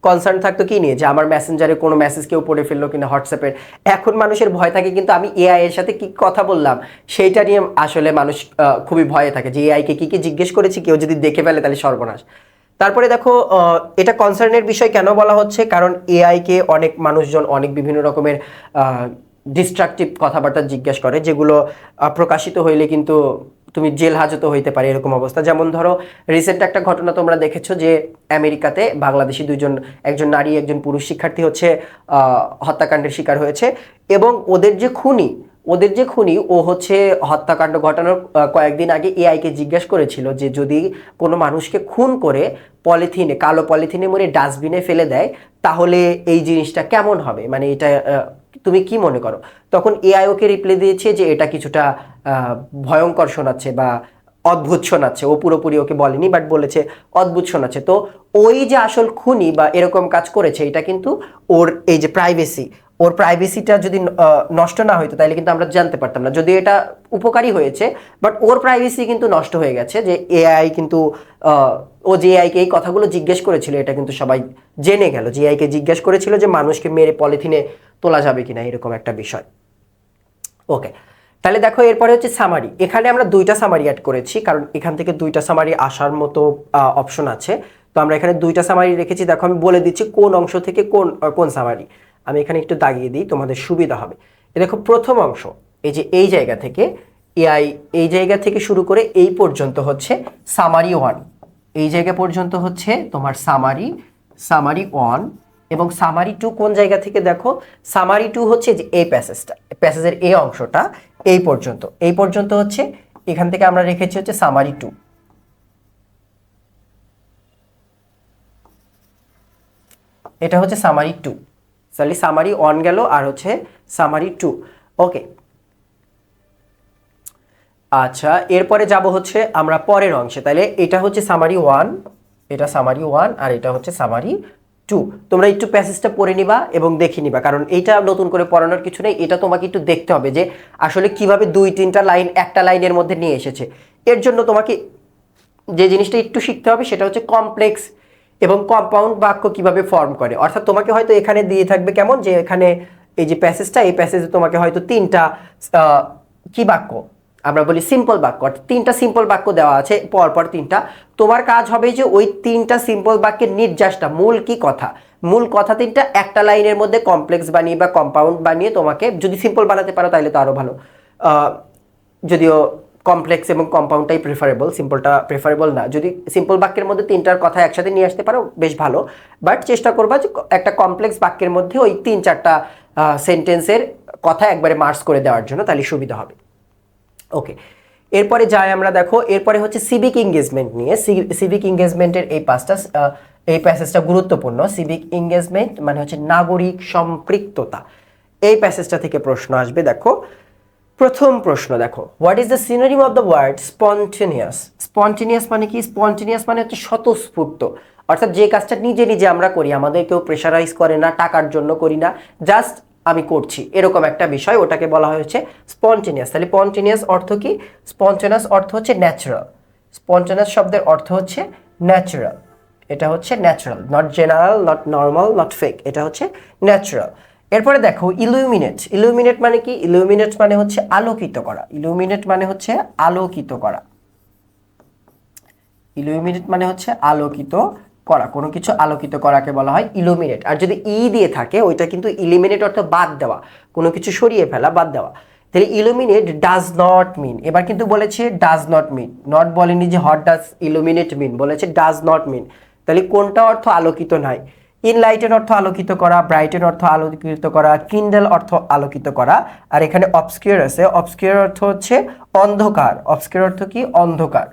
[SPEAKER 1] কনসার্ন থাকতো কি নিয়ে, যে আমার মেসেঞ্জারে কোনো মেসেজ কেউ পড়ে ফেললো কিনা, হোয়াটসঅ্যাপের। এখন মানুষের ভয় থাকে কিন্তু আমি এআই এর সাথে কি কথা বললাম সেইটা নিয়ে আসলে মানুষ খুবই ভয়ে থাকে, যে এআই কে কি জিজ্ঞেস করেছি, কেউ যদি দেখে ফেলে তাহলে সর্বনাশ। তারপরে দেখো এটা কনসার্নের বিষয় কেন বলা হচ্ছে, কারণ এআই কে অনেক মানুষজন অনেক বিভিন্ন রকমের ডিস্ট্রাকটিভ কথাবার্তা জিজ্ঞেস করে, যেগুলো প্রকাশিত হইলে কিন্তু তুমি জেল হাজতও হইতে পারে, এরকম অবস্থা। যেমন ধরো রিসেন্ট একটা ঘটনা তোমরা দেখেছো যে আমেরিকাতে বাংলাদেশি একজন নারী একজন পুরুষ শিক্ষার্থী হচ্ছে হত্যাকাণ্ডের শিকার হয়েছে, এবং ওদের যে খুনি ওদের যে খুনি ও হচ্ছে হত্যাকাণ্ড ঘটানোর কয়েকদিন আগে এআইকে জিজ্ঞেস করেছিল যে যদি কোনো মানুষকে খুন করে পলিথিনে, কালো পলিথিনে মুড়ে ডাস্টবিনে ফেলে দেয় তাহলে এই জিনিসটা কেমন হবে, মানে এটা তুমি কি মনে করো? তখন এআই ওকে রিপ্লাই দিয়েছে যে এটা কিছুটা ভয়ঙ্কর শোনাচ্ছে বা অদ্ভুত শোনাচ্ছে। ও পুরোপুরি ওকে বলেনি, বাট বলেছে অদ্ভুত শোনাচ্ছে। তো ওই যে আসল খুনি বা এরকম কাজ করেছে, এটা কিন্তু ওর এই যে প্রাইভেসি, ওর প্রাইভেসিটা যদি নষ্ট না হইতো তাহলে কিন্তু আমরা জানতে পারতাম না। যদি এটা উপকারী হয়েছে, বাট ওর প্রাইভেসি কিন্তু নষ্ট হয়ে গেছে। যে এআই কিন্তু ও যে এআইকে এই কথাগুলো জিজ্ঞেস করেছিল এটা কিন্তু সবাই জেনে গেল যে এআইকে জিজ্ঞেস করেছিল যে মানুষকে মেরে পলিথিনে তোলা যাবে কিনা, এরকম একটা বিষয়। ওকে, তাহলে দেখো এরপরে হচ্ছে সামারি। এখানে আমরা দুইটা সামারি অ্যাড করেছি কারণ এখান থেকে দুইটা সামারি আসার মতো অপশন আছে। তো আমরা এখানে দুইটা সামারি রেখেছি। দেখো আমি বলে দিচ্ছি কোন অংশ থেকে কোন কোন সামারি। আমি এখানে একটু দাগিয়ে দিই, তোমাদের সুবিধা হবে। দেখো প্রথম অংশ, এই যে এই জায়গা থেকে এআই, এই জায়গা থেকে শুরু করে এই পর্যন্ত হচ্ছে সামারি 1, এই জায়গা পর্যন্ত হচ্ছে তোমার সামারি 1 এবং সামারি 2 কোন জায়গা থেকে? দেখো সামারি 2 হচ্ছে যে এই প্যাসেজের এই অংশটা এই পর্যন্ত হচ্ছে, এখান থেকে আমরা রেখেছি হচ্ছে সামারি 2। এটা হচ্ছে সামারি 2, তাহলে সামারি 1 গেল আর হচ্ছে সামারি 2। ওকে, আচ্ছা এরপরে যাব হচ্ছে আমরা পরের অংশে। তাহলে এটা হচ্ছে সামারি 1, এটা সামারি 1 আর এটা হচ্ছে সামারি 2। তোমরা একটু প্যাসেজটা পড়ে নিবা এবং দেখে নিবা, কারণ এইটা নতুন করে পড়ানোর কিছু নেই। এটা তোমাকে একটু দেখতে হবে যে আসলে কিভাবে 2-3টা লাইন একটা লাইনের মধ্যে নিয়ে এসেছে। এর জন্য তোমাকে যে জিনিসটা একটু শিখতে হবে সেটা হচ্ছে কমপ্লেক্স এবং কম্পাউন্ড বাক্য কিভাবে ফর্ম করে। অর্থাৎ তোমাকে হয়তো এখানে দিয়ে থাকবে কেমন, যে এখানে এই যে প্যাসেজটা, এই প্যাসেজে তোমাকে হয়তো 3টা কি বাক্য আমরা বলি সিম্পল বাক্য, অর্থাৎ 3টা সিম্পল বাক্য দেওয়া আছে পরপর 3টা। তোমার কাজ হবে যে ওই 3টা সিম্পল বাক্যের নির্যাসটা, মূল কি কথা, মূল কথা 3টা একটা লাইনের মধ্যে কমপ্লেক্স বানিয়ে বা কম্পাউন্ড বানিয়ে, তোমাকে যদি সিম্পল বানাতে পারো তাহলে তো আরো ভালো। যদিও কমপ্লেক্স এবং কম্পাউন্ডটাই প্রেফারেবল, সিম্পলটা প্রেফারেবল না। যদি সিম্পল বাক্যের মধ্যে 3টার কথা একসাথে নিয়ে আসতে পারো বেশ ভালো, বাট চেষ্টা করবা যে একটা কমপ্লেক্স বাক্যের মধ্যে ওই 3-4টা সেন্টেন্সের কথা একবারে মার্জ করে দেওয়ার জন্য, তাহলে সুবিধা হবে। ওকে, এরপরে যাই আমরা। দেখো এরপরে হচ্ছে সিভিক এঙ্গেজমেন্ট নিয়ে। সিভিক এঙ্গেজমেন্টের এই প্যাসেজটা গুরুত্বপূর্ণ। সিভিক এঙ্গেজমেন্ট মানে হচ্ছে নাগরিক সম্পৃক্ততা। এই প্যাসেজটা থেকে প্রশ্ন আসবে। দেখো প্রথম প্রশ্ন, দেখো what is the synonym of the word spontaneous? Spontaneous মানে কি? স্পন্টেনিয়াস মানে হচ্ছে স্বতঃস্ফূর্ত, অর্থাৎ যে কাজটা নিজে নিজে আমরা করি, আমাদের কেউ প্রেশারাইজ করে না, টাকার জন্য করি না, জাস্ট আমি করছি, এরকম একটা বিষয়, ওটাকে বলা হয়েছে স্পন্টেনিয়াস। তাহলে স্পন্টেনিয়াস অর্থ কি? স্পন্টেনিয়াস অর্থ হচ্ছে ন্যাচারাল। স্পন্টেনিয়াস শব্দের অর্থ হচ্ছে ন্যাচারাল। এটা হচ্ছে natural, not general, not normal, not fake, এটা হচ্ছে ন্যাচারাল। এরপরে দেখো ইলুমিনেট। ইলুমিনেট মানে কি? ইলুমিনেট মানে হচ্ছে আলোকিত করা। ইলুমিনেট মানে হচ্ছে আলোকিত করা। ইলুমিনেট মানে হচ্ছে আলোকিত করা, কোনো কিছু আলোকিত করাকে বলা হয় ইলুমিনেট। আর যদি ই দিয়ে থাকে ওইটা কিন্তু ইলিমিনেট, অর্থাৎ বাদ দেওয়া, কোনো কিছু সরিয়ে ফেলা, বাদ দেওয়া। তাহলে ইলুমিনেট ডাজ নট মিন, এবার কিন্তু বলেছে ডাজ নট মিন, নট বলেনি যে হোয়াট ডাজ ইলুমিনেট মিন, বলেছে ডাজ নট মিন। তাহলে কোনটা অর্থ আলোকিত নাই? ইনলাইটেন অর্থ আলোকিত করা, ব্রাইটেন অর্থ আলোকিত করা, কিন্ডেল অর্থ আলোকিত করা, আর এখানে অবস্কিউর আছে। অবস্কিউর অর্থ হচ্ছে অন্ধকার। অবস্কিউর অর্থ কি? অন্ধকার,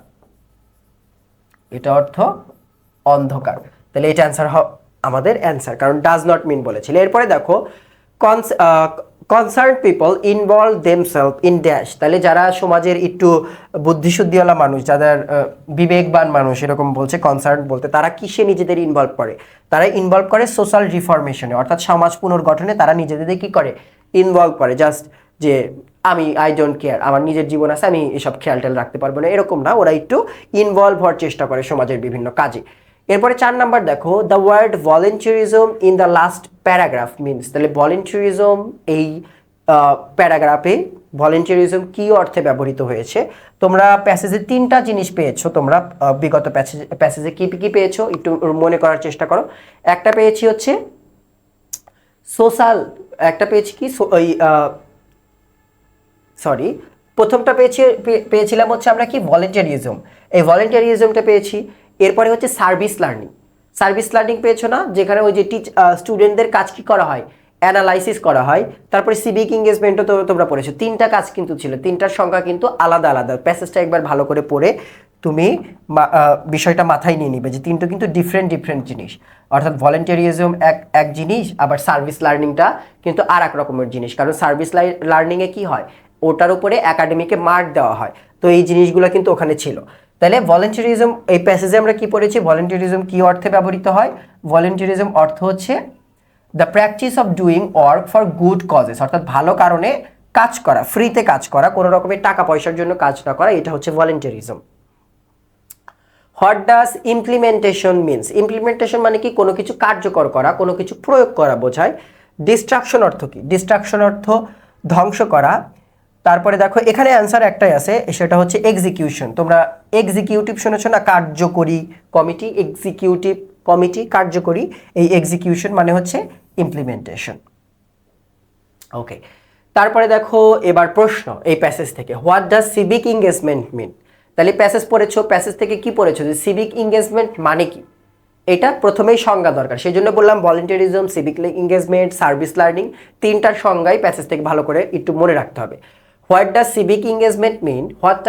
[SPEAKER 1] এটা অর্থ অন্ধকার। তাহলে এটা অ্যান্সার আমাদের অ্যান্সার, কারণ ডাজ নট মিন বলেছিল। এরপরে দেখো concern people involve themselves in dash. তাহলে যারা সমাজের একটু বুদ্ধিশুদ্ধিওয়ালা মানুষ, যাদের বিবেকবান মানুষ, এরকম বলছে কনসার্ন বলতে, তারা কিসে নিজেদের ইনভলভ করে? তারা ইনভলভ করে সোশ্যাল রিফরমেশনে, অর্থাৎ সমাজ পুনর্গঠনে তারা নিজেদের কি করে? ইনভলভ করে। জাস্ট যে আই ডোন্ট কেয়ার, আমার নিজের জীবন আছে, আমি এসব খেয়াল টেয়াল রাখতে পারবো না, এরকম না। ওরা একটু ইনভলভ হওয়ার চেষ্টা করে সমাজের বিভিন্ন কাজে। এরপরে 4 নাম্বার দেখো, the word volunteerism in the last paragraph means. তাহলে ভলেন্টিয়ারিজম এই প্যারাগ্রাফে ভলেন্টিয়ারিজম কি অর্থে ব্যবহৃত হয়েছে? তোমরা প্যাসেজে 3টা জিনিস পেয়েছো। তোমরা বিগত প্যাসেজে কি কি পেয়েছো একটু মনে করার চেষ্টা করো। একটা পেয়েছি হচ্ছে সোশ্যাল, একটা পেয়েছি কি প্রথমটা পেয়েছিলাম হচ্ছে আমরা কি ভলেন্টিয়ারিজম, এই ভলেন্টিয়ারিজমটা পেয়েছি। এরপরে হচ্ছে সার্ভিস লার্নিং। সার্ভিস লার্নিং পেয়েছো না, যেখানে ওই যে স্টুডেন্টদের কাজ কি করা হয়, অ্যানালাইসিস করা হয়, তারপরে সিভিক এঙ্গেজমেন্টও তো তোমরা পড়েছো। তিনটা কাজ কিন্তু ছিল, তিনটার সংখ্যা কিন্তু আলাদা আলাদা। প্যাসেজটা একবার ভালো করে পড়ে তুমি বিষয়টা মাথায় নিয়ে নিবে যে তিনটা কিন্তু ডিফারেন্ট ডিফারেন্ট জিনিস। অর্থাৎ ভলেন্টারিজম এক জিনিস, আবার সার্ভিস লার্নিংটা কিন্তু আর এক রকমের জিনিস। কারণ সার্ভিস লার্নিংয়ে কি হয়, ওটার উপরে একাডেমিকে মার্ক দেওয়া হয়। তো এই জিনিসগুলো কিন্তু ওখানে ছিল। তাহলে ভলেন্টারিজম এই প্যাসেজে আমরা কি পড়েছি, ভলেন্টারিজম কি অর্থে ব্যবহৃত হয়? ভলেন্টারিজম অর্থ হচ্ছে the practice of doing work for good causes, অর্থাৎ ভালো কারণে কাজ করা, ফ্রিতে কাজ করা, কোনো রকমের টাকা পয়সার জন্য কাজ না করা, এটা হচ্ছে volunteerism. What does implementation means? Implementation মানে কি? কোনো কিছু কার্যকর করা, কোনো কিছু প্রয়োগ করা বোঝায়। ডিস্ট্রাকশন অর্থ কি? ডিস্ট্রাকশন অর্থ ধ্বংস করা। তারপরে দেখো এখানে অ্যান্সার একটাই আছে, সেটা হচ্ছে এক্সিকিউশন। তোমরা এক্সিকিউটিভ শুনেছো না, কার্যকরী কমিটি, এক্সিকিউটিভ কমিটি কার্যকরী, এই এক্সিকিউশন মানে হচ্ছে ইমপ্লিমেন্টেশন। ওকে, তারপরে দেখো এবার প্রশ্ন এই প্যাসেজ থেকে, হোয়াট ডাজ সিভিক এঙ্গেজমেন্ট মিন? তাহলে প্যাসেজ পড়েছো, প্যাসেজ থেকে কি পড়েছো যে সিভিক এঙ্গেজমেন্ট মানে কি? এটা প্রথমেই সংজ্ঞা দরকার, সেই জন্য বললাম ভলেন্টারিজম, সিভিক এঙ্গেজমেন্ট, সার্ভিস লার্নিং, তিনটার সংজ্ঞাই প্যাসেজ থেকে ভালো করে একটু মনে রাখতে হবে। What does civic engagement mean? What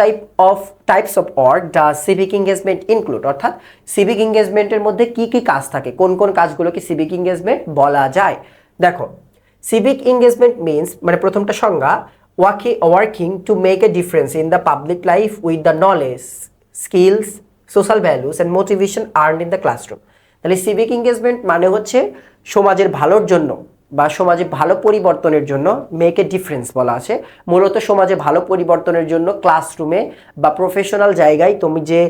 [SPEAKER 1] types of work does civic engagement include? অর্থাৎ সিভিক এঙ্গেজমেন্টের মধ্যে কি কি কাজ থাকে, কোন কোন কাজগুলোকে সিভিক এঙ্গেজমেন্ট বলা যায়? দেখো, সিভিক এঙ্গেজমেন্ট মিনস মানে প্রথমটা সংজ্ঞা, working to make a difference in the public life with the knowledge, skills, social values and motivation earned in the classroom. তাহলে সিভিক এঙ্গেজমেন্ট মানে হচ্ছে সমাজের ভালোর জন্য বা সমাজে ভালো পরিবর্তনের জন্য মেক এ ডিফারেন্স বলা আছে। মূলত সমাজে ভালো পরিবর্তনের জন্য ক্লাসরুমে বা প্রফেশনাল জায়গায় তুমি যে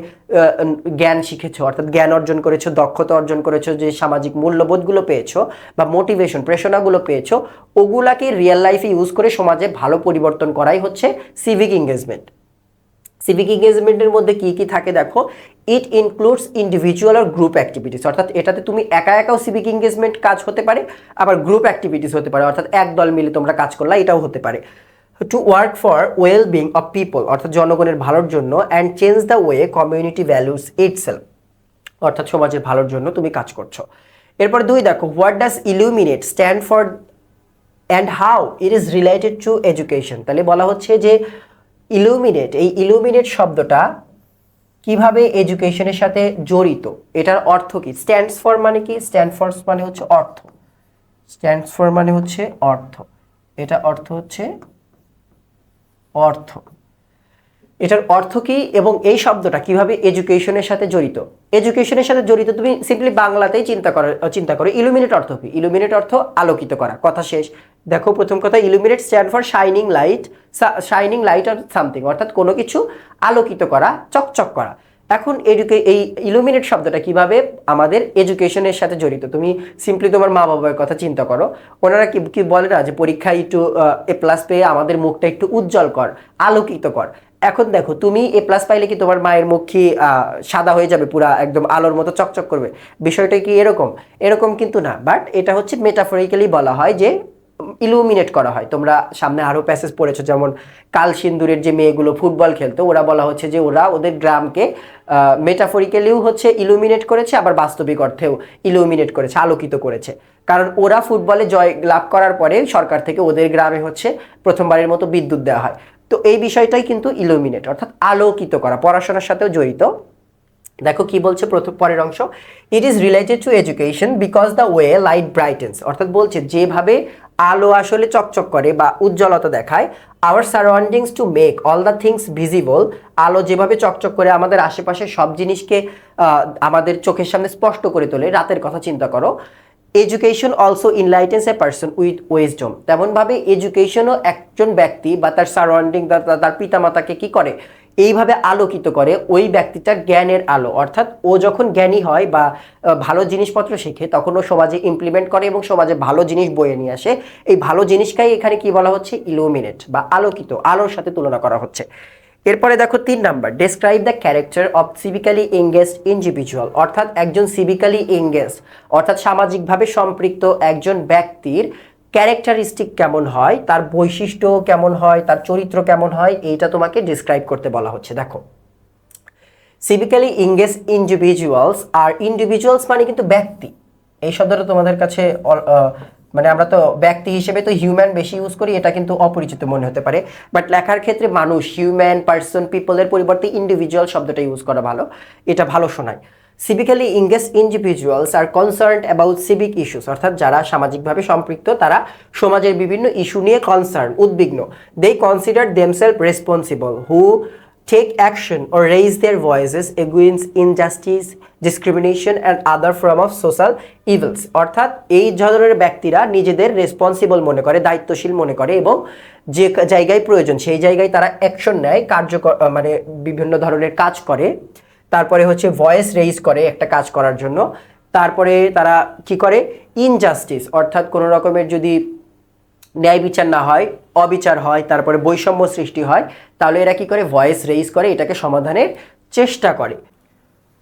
[SPEAKER 1] জ্ঞান শিখেছো, অর্থাৎ জ্ঞান অর্জন করেছো, দক্ষতা অর্জন করেছো, যে সামাজিক মূল্যবোধগুলো পেয়েছো বা মোটিভেশন প্রেরণাগুলো পেয়েছো, ওগুলাকে রিয়েল লাইফে ইউজ করে সমাজে ভালো পরিবর্তন করাই হচ্ছে সিভিক এঙ্গেজমেন্ট। সিভিক এঙ্গেজমেন্টের মধ্যে কি কি থাকে দেখো, it includes individual or group activities, অর্থাৎ এটাতে তুমি একা একাও সিভিক এঙ্গেজমেন্ট কাজ হতে পারে, আবার গ্রুপ অ্যাক্টিভিটিস হতে পারে, অর্থাৎ এক দল মিলে তোমরা কাজ করলা, এটাও হতে পারে। To work for well being of people, অর্থাৎ জনগণের ভালোর জন্য, and change the way community values itself, অর্থাৎ সমাজের ভালোর জন্য তুমি কাজ করছো। এরপর দুই দেখো, what does illuminate stand for and how it is related to education? তাহলে বলা হচ্ছে যে ইলুমিনেট, এই ইলুমিনেট শব্দটা কিভাবে এডুকেশনের সাথে জড়িত, এটার অর্থ কি? স্ট্যান্ডস ফর মানে কি? স্ট্যান্ড ফর মানে হচ্ছে অর্থ, স্ট্যান্ডস ফর মানে হচ্ছে অর্থ, এটা অর্থ হচ্ছে অর্থ, এটার অর্থ কি এবং এই শব্দটা কিভাবে এডুকেশনের সাথে জড়িত? এডুকেশনের সাথে জড়িত তুমি সিম্পলি বাংলাতেই চিন্তা করো ইলুমিনেট অর্থ কি? ইলুমিনেট অর্থ আলোকিত করা, কথা শেষ। দেখো প্রথম কথা, illuminate stand for shining light or something, অর্থাৎ কোনো কিছু আলোকিত করা, চকচক করা। এখন এই ইলুমিনেট শব্দটা কিভাবে আমাদের এডুকেশনের সাথে জড়িত? তুমি সিম্পলি তোমার মা বাবার কথা চিন্তা করো, ওনারা কি বলে না যে পরীক্ষায় একটু A+ পেয়ে আমাদের মুখটা একটু উজ্জ্বল কর, আলোকিত কর। এখন দেখো তুমি A+ পাইলে কি তোমার মায়ের মুখ কি সাদা হয়ে যাবে, পুরা একদম আলোর মতো চকচক করবে? বিষয়টা কি এরকম? এরকম কিন্তু না, বাট এটা হচ্ছে মেটাফরিক্যালি বলা হয় যে ইলুমিনেট করা হয়। তোমরা সামনে আরো প্যাসেজ পড়েছো, যেমন কাল সিন্দুরের যে মেয়েগুলো ফুটবল খেলতো, ওরা বলা হচ্ছে যে ওরা ওদের গ্রামকে মেটাফরিক্যালিও হচ্ছে ইলুমিনেট করেছে, আবার বাস্তবিক অর্থেও ইলুমিনেট করেছে, আলোকিত করেছে। কারণ ওরা ফুটবলে জয় লাভ করার পরে সরকার থেকে ওদের গ্রামে হচ্ছে প্রথমবারের মতো বিদ্যুৎ দেওয়া হয়। তো এই বিষয়টাই কিন্তু ইলুমিনেট, অর্থাৎ আলোকিত করা, পড়াশোনার সাথেও জড়িত। দেখো কি বলছে পরের অংশ, it is related to education because the way light brightens, অর্থাৎ বলছে যেভাবে আলো আসলে চকচক করে বা উজ্জ্বলতা দেখায়, our surroundings to make all the things visible, আলো যেভাবে চকচক করে আমাদের আশেপাশে সব জিনিসকে আমাদের চোখের সামনে স্পষ্ট করে তোলে, রাতের কথা চিন্তা করো। Education also enlightens a person with wisdom, তেমনভাবে এডুকেশনও একজন ব্যক্তি বা তার সারাউন্ডিং, তার পিতামাতাকে কি করে, এইভাবে আলোকিত করে, ওই ব্যক্তিটা জ্ঞানের আলো, অর্থাৎ ও যখন জ্ঞানী হয় বা ভালো জিনিসপত্র শেখে তখন ও সমাজে ইমপ্লিমেন্ট করে এবং সমাজে ভালো জিনিস বয়ে নিয়ে আসে। এই ভালো জিনিসটাই এখানে কি বলা হচ্ছে, ইলুমিনেট বা আলোকিত, আলোর সাথে তুলনা করা হচ্ছে। এরপরে দেখো 3 number, describe the character of সিভিক্যালি engaged individual, অর্থাৎ একজন সিভিক্যালি এঙ্গেজড অর্থাৎ সামাজিকভাবে সম্পৃক্ত একজন ব্যক্তির ক্যারেক্টারিস্টিক কেমন হয়, তার বৈশিষ্ট্য কেমন হয়, তার চরিত্র কেমন হয়, এইটা তোমাকে ডিসক্রাইব করতে বলা হচ্ছে। দেখো সিভিক্যালি এঙ্গেজড ইন্ডিভিজুয়ালস আর ইন্ডিভিজুয়ালস মানে কিন্তু ব্যক্তি, এই শব্দটা তোমাদের কাছে মানে আমরা তো ব্যক্তি হিসেবে তো হিউম্যান বেশি ইউজ করি, এটা কিন্তু অপরিচিত মনে হতে পারে, বাট লেখার ক্ষেত্রে মানুষ, হিউম্যান, পার্সন, পিপলের পরিবর্তে ইন্ডিভিজুয়াল শব্দটা ইউজ করা ভালো, এটা ভালো শোনায়। সিভিক্যালি engage individuals R concerned about civic issues, অর্থাৎ যারা সামাজিকভাবে সম্পৃক্ত, তারা সমাজের বিভিন্ন ইস্যু নিয়ে কনসার্ন, উদ্বিগ্ন। They consider themselves responsible who take action or raise their voices against injustice, discrimination and other form of social evils, অর্থাৎ এই ধরনের ব্যক্তিরা নিজেদের রেসপন্সিবল মনে করে, দায়িত্বশীল মনে করে, এবং যে জায়গায় প্রয়োজন সেই জায়গায় তারা অ্যাকশন নেয়, কার্যকর মানে বিভিন্ন ধরনের কাজ করে। তারপরে হচ্ছে ভয়েস রেইজ করে একটা কাজ করার জন্য। তারপরে তারা কি করে, ইনজাস্টিস অর্থাৎ কোনো রকমের যদি ন্যায় বিচার না হয়, অবিচার হয়, তারপরে বৈষম্য সৃষ্টি হয়, তাহলে এরা কি করে, ভয়েস রেইজ করে, এটাকে সমাধানের চেষ্টা করে।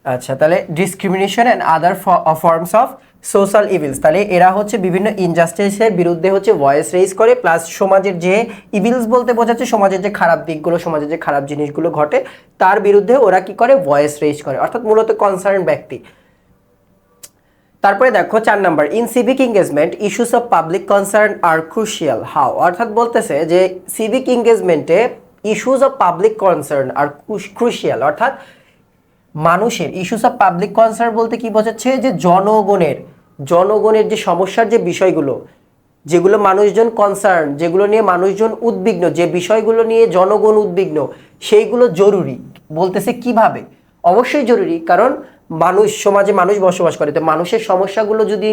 [SPEAKER 1] আচ্ছা, তাহলে discrimination and other forms of social evils, তাহলে এরা হচ্ছে বিভিন্ন ইনজাস্টিসের বিরুদ্ধে হচ্ছে ভয়েস রেইজ করে, প্লাস সমাজের যে ইভিলস বলতে বোঝাচ্ছে সমাজের যে খারাপ দিকগুলো, সমাজের যে খারাপ জিনিসগুলো ঘটে তার বিরুদ্ধে ওরা কি করে, ভয়েস রেইজ করে, অর্থাৎ মূলত কনসার্ন ব্যক্তি। তারপরে দেখো 4 number, in civic engagement issues of public concern are crucial how, অর্থাৎ বলতেছে যে সিভিক এঙ্গেজমেন্টে issues of public concern are crucial, অর্থাৎ মানুষের ইস্যুস অফ পাবলিক কনসার্ন বলতে কি বোঝাচ্ছে, যে জনগণের যে সমস্যার যে বিষয়গুলো, যেগুলো মানুষজন কনসার্ন, যেগুলো নিয়ে মানুষজন উদ্বিগ্ন, যে বিষয়গুলো নিয়ে জনগণ উদ্বিগ্ন, সেইগুলো জরুরি। বলতেছে কিভাবে, অবশ্যই জরুরি, কারণ সমাজে মানুষ বসবাস করে, তো মানুষের সমস্যাগুলো যদি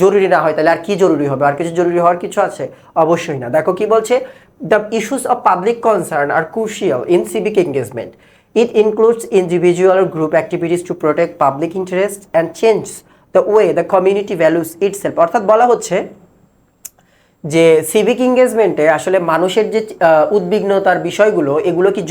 [SPEAKER 1] জরুরি না হয় তাহলে আর কি জরুরি হবে, আর কিছু জরুরি হওয়ার কিছু আছে, অবশ্যই না। দেখো কি বলছে, the issues of public concern are crucial in civic engagement, it includes individual or group activities to protect public interest and change the way the community values itself, অর্থাৎ বলা হচ্ছে যে সিভিক এঙ্গেজমেন্টে আসলে মানুষের যে উদ্বিগ্নতার বিষয়গুলো, এগুলো কি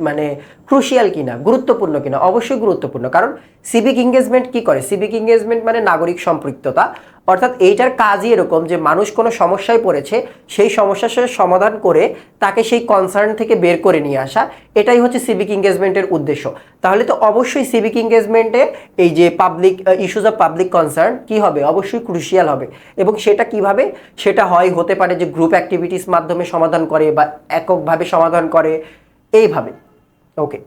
[SPEAKER 1] মানে ক্রুশিয়াল কিনা, গুরুত্বপূর্ণ কিনা, অবশ্যই গুরুত্বপূর্ণ। কারণ সিভিক এঙ্গেজমেন্ট কি করে, সিভিক এঙ্গেজমেন্ট মানে নাগরিক সম্পৃক্ততা, অর্থাৎ এইটার কাজই এরকম যে মানুষ কোনো সমস্যায় পড়েছে, সেই সমস্যার সাথে সমাধান করে তাকে সেই কনসার্ন থেকে বের করে নিয়ে আসা, এটাই হচ্ছে সিভিক এঙ্গেজমেন্টের উদ্দেশ্য। তাহলে তো অবশ্যই সিভিক এঙ্গেজমেন্টে এই যে public issues of public concern কি হবে, অবশ্যই ক্রুশিয়াল হবে। এবং সেটা কিভাবে, সেটা হতে পারে যে গ্রুপ অ্যাক্টিভিটিস মাধ্যমে সমাধান করে বা এককভাবে সমাধান করে, এইভাবে। ওকে,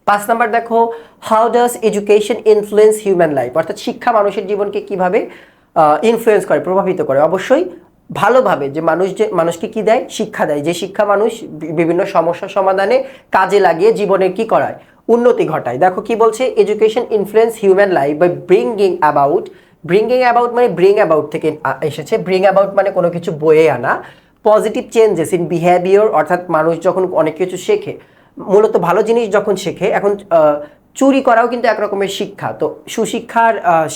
[SPEAKER 1] 5 নাম্বার দেখো, how does education influence human life, অর্থাৎ শিক্ষা মানুষের জীবনকে কিভাবে ইনফ্লুয়েন্স করে, প্রভাবিত করে। অবশ্যই ভালোভাবে, যে মানুষকে কি দেয়, শিক্ষা দেয়, যে শিক্ষা মানুষ বিভিন্ন সমস্যা সমাধানে কাজে লাগিয়ে জীবনের কি করায়, উন্নতি ঘটায়। দেখো কি বলছে, education influence human life by bringing about মানে ব্রিং অ্যাবাউট থেকে এসেছে, ব্রিং অ্যাবাউট মানে কোনো কিছু বয়ে আনা, পজিটিভ চেঞ্জেস ইন বিহেভিয়ার, অর্থাৎ মানুষ যখন অনেক কিছু শেখে, মূলত ভালো জিনিস যখন শেখে, এখন চুরি করাও কিন্তু এক রকমের শিক্ষা, তো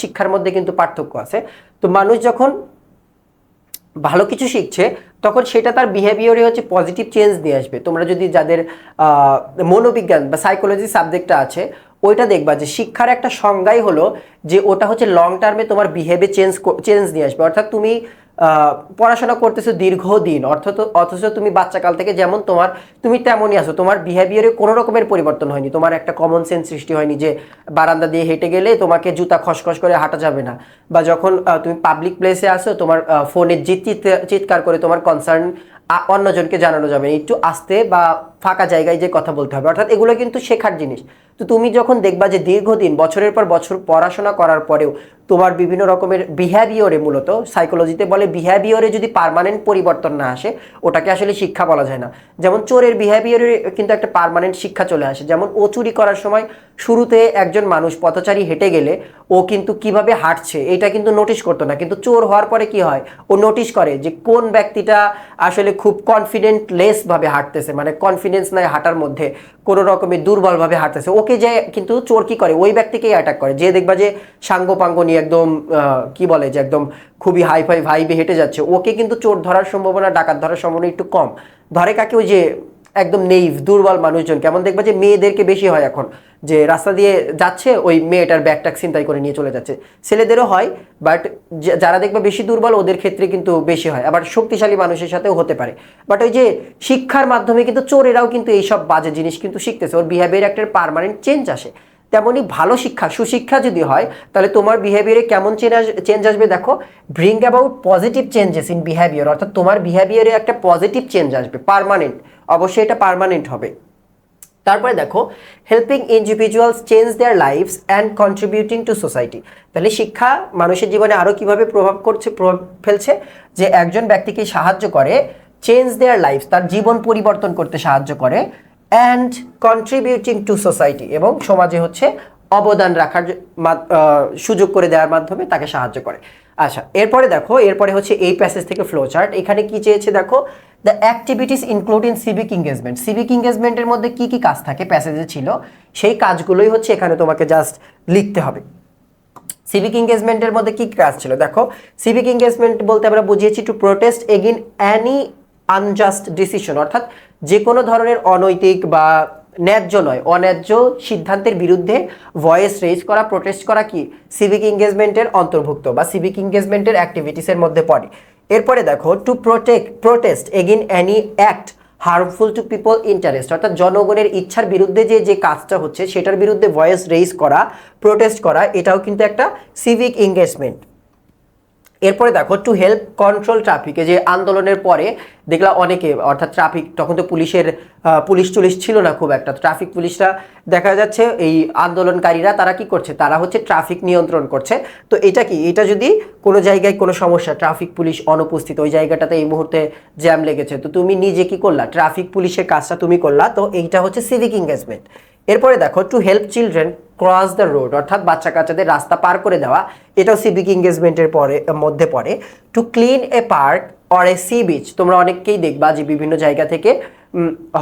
[SPEAKER 1] শিক্ষার মধ্যে কিন্তু পার্থক্য আছে। তো মানুষ যখন ভালো কিছু শিখছে তখন সেটা তার বিহেভিয়ারে হচ্ছে পজিটিভ চেঞ্জ নিয়ে আসবে। তোমরা যদি যাদের মনোবিজ্ঞান বা সাইকোলজি সাবজেক্টটা আছে, ওইটা দেখবা যে শিক্ষার একটা সংজ্ঞাই হলো যে ওটা হচ্ছে লং টার্মে তোমার বিহেভিয়ার চেঞ্জ নিয়ে আসবে। অর্থাৎ তুমি পড়াশোনা করতেছো দীর্ঘদিন, অথচ তুমি বাচ্চাকাল থেকে যেমন তুমি তেমনই আছো, তোমার বিহেভিয়ারে কোনো রকমের পরিবর্তন হয়নি, তোমার একটা কমন সেন্স সৃষ্টি হয়নি যে বারান্দা দিয়ে হেঁটে গেলে তোমাকে জুতা খসখস করে হাঁটা যাবে না, বা যখন তুমি পাবলিক প্লেসে আসো তোমার ফোনে চিৎকার করে তোমার কনসার্ন অন্যজনকে জানানো যাবে না, একটু আস্তে বা ফাঁকা জায়গায় যে কথা বলতে হবে। অর্থাৎ এগুলো কিন্তু শেখার জিনিস। তো তুমি যখন দেখবা যে দীর্ঘদিন বছরের পর বছর পড়াশোনা করার পরেও তোমার বিভিন্ন রকমের বিহেভিয়ারে, মূলত সাইকোলজিতে বলে বিহেভিয়ারে যদি পার্মানেন্ট পরিবর্তন না আসে, ওটাকে আসলে শিক্ষা বলা যায় না। যেমন চোরের বিহেভিয়ারে কিন্তু একটা পার্মানেন্ট শিক্ষা চলে আসে। যেমন ও চুরি করার সময় শুরুতে একজন মানুষ পথচারী হেঁটে গেলে ও কিন্তু কিভাবে হাঁটছে এটা কিন্তু নোটিশ করতো না, কিন্তু চোর হওয়ার পরে কি হয়, ও নোটিশ করে যে কোন ব্যক্তিটা আসলে খুব কনফিডেন্টলেস ভাবে হাঁটতেছে, মানে কনফিডেন্স নাই হাঁটার মধ্যে, কোনো রকমের দুর্বলভাবে হাঁটতেছে, ওকে যে কিন্তু চোর কি করে, ওই ব্যক্তিকেই অ্যাটাক করে। যে দেখবা যে সাঙ্গপাঙ্গ নিয়ে একদম কি বলে যে একদম খুবই হাইফাই ভাইবে হেঁটে যাচ্ছে, ওকে কিন্তু চোর ধরার সম্ভাবনা, ডাকাত ধরার সম্ভাবনা একটু কম। ধরে কাকে, ওই যে একদম নেইভ দুর্বল মানুষজন। কেমন দেখবা যে মেয়েদেরকে বেশি হয় এখন, যে রাস্তা দিয়ে যাচ্ছে ওই মেয়েটার ব্যাগটাক ছিনতাই করে নিয়ে চলে যাচ্ছে, ছেলেদেরও হয়, বাট যারা দেখবা বেশি দুর্বল ওদের ক্ষেত্রে কিন্তু বেশি হয়। আবার শক্তিশালী মানুষের সাথেও হতে পারে। বাট ওই যে শিক্ষার মাধ্যমে কিন্তু চোরেরাও কিন্তু এইসব বাজে জিনিস কিন্তু শিখতেছে, ওর বিহেভিয়ার একটা পার্মানেন্ট চেঞ্জ আসে। তেমনি ভালো শিক্ষা সুশিক্ষা যদি হয় তাহলে তোমার বিহেভিয়ারে কেমন চেঞ্জ আসবে দেখো, bring about positive changes in behaviour, অর্থাৎ তোমার বিহেভিয়ারে একটা পজিটিভ চেঞ্জ আসবে, পার্মানেন্ট, অবশ্যই এটা পার্মানেন্ট হবে। তারপরে দেখো helping individuals change their lives and contributing to society. তাহলে শিক্ষা মানুষের জীবনে আরও কীভাবে প্রভাব ফেলছে, যে একজন ব্যক্তিকে সাহায্য করে চেঞ্জ দেয়ার লাইফস, তার জীবন পরিবর্তন করতে সাহায্য করে, অ্যান্ড কন্ট্রিবিউটিং টু সোসাইটি, এবং সমাজে হচ্ছে অবদান রাখার সুযোগ করে দেওয়ার মাধ্যমে তাকে সাহায্য করে। আচ্ছা, এরপরে হচ্ছে এই প্যাসেজ থেকে ফ্লো চার্ট। এখানে কি চেয়েছে দেখো, the activities including civic engagement. Civic এঙ্গেজমেন্টের মধ্যে কি কি কাজ থাকে প্যাসেজে ছিল, সেই কাজগুলোই হচ্ছে এখানে তোমাকে জাস্ট লিখতে হবে। সিভিক এঙ্গেজমেন্টের মধ্যে কি কাজ ছিল দেখো, সিভিক এঙ্গেজমেন্ট বলতে আমরা বুঝিয়েছি to protest again any unjust decision, অর্থাৎ যে কোনো ধরনের অনৈতিক বা ন্যায্য নয় অন্যায্য সিদ্ধান্তের বিরুদ্ধে ভয়েস রেজ করা, প্রোটেস্ট করা কি সিভিক এঙ্গেজমেন্টের অন্তর্ভুক্ত বা সিভিক এঙ্গেজমেন্টের অ্যাক্টিভিটিসের মধ্যে পড়ে। এরপরে দেখো to protest again any act harmful to people interest, অর্থাৎ জনগণের ইচ্ছার বিরুদ্ধে যে কাজটা হচ্ছে সেটার বিরুদ্ধে ভয়েস রেজ করা, প্রোটেস্ট করা, এটাও কিন্তু একটা সিভিক এঙ্গেজমেন্ট। এরপরে দেখো টু হেল্প কন্ট্রোল ট্রাফিকে, যে আন্দোলনের পরে দেখলা অনেকে, অর্থাৎ ট্রাফিক, তখন তো পুলিশ টুলিশ ছিল না খুব একটা, ট্রাফিক পুলিশরা দেখা যাচ্ছে এই আন্দোলনকারীরা তারা কি করছে, তারা হচ্ছে ট্রাফিক নিয়ন্ত্রণ করছে। তো এটা কি, এটা যদি কোনো জায়গায় কোনো সমস্যা, ট্রাফিক পুলিশ অনুপস্থিত, ওই জায়গাটাতে এই মুহূর্তে জ্যাম লেগেছে, তো তুমি নিজে কি করলা, ট্রাফিক পুলিশের কাজটা তুমি করলা, তো এইটা হচ্ছে সিভিক এঙ্গেজমেন্ট। এরপরে দেখো to help children cross the road, অর্থাৎ বাচ্চা কাচ্চাদের রাস্তা পার করে দেওয়া, এটাও সিভিক এঙ্গেজমেন্টের মধ্যে পড়ে। To clean A park or A sea beach, তোমরা অনেককেই দেখবা যে বিভিন্ন জায়গা থেকে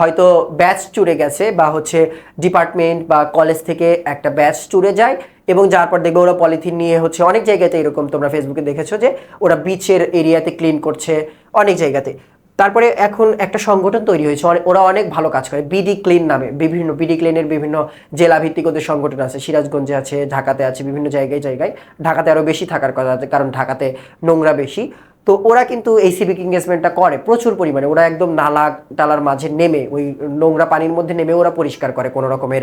[SPEAKER 1] হয়তো ব্যাচ চুরে গেছে বা হচ্ছে ডিপার্টমেন্ট বা কলেজ থেকে একটা ব্যাচ চুরে যায়, এবং যার পর দেখবে ওরা পলিথিন নিয়ে হচ্ছে অনেক জায়গাতে এরকম তোমরা ফেসবুকে দেখেছো যে ওরা বিচের এরিয়াতে ক্লিন করছে অনেক জায়গাতে। তারপরে এখন একটা সংগঠন তৈরি হয়েছে, ওরা অনেক ভালো কাজ করে, বিডি ক্লিন নামে, বিডি ক্লিনের বিভিন্ন জেলা ভিত্তিক ওদের সংগঠন আছে, সিরাজগঞ্জে আছে, ঢাকাতে আছে, বিভিন্ন জায়গায় ঢাকাতে আরও বেশি থাকার কথা আছে, কারণ ঢাকাতে নোংরা বেশি। তো ওরা কিন্তু এই সিভিক এঙ্গেজমেন্টটা করে প্রচুর পরিমাণে, ওরা একদম নালা টালার মাঝে নেমে ওই নোংরা পানির মধ্যে নেমে ওরা পরিষ্কার করে কোনো রকমের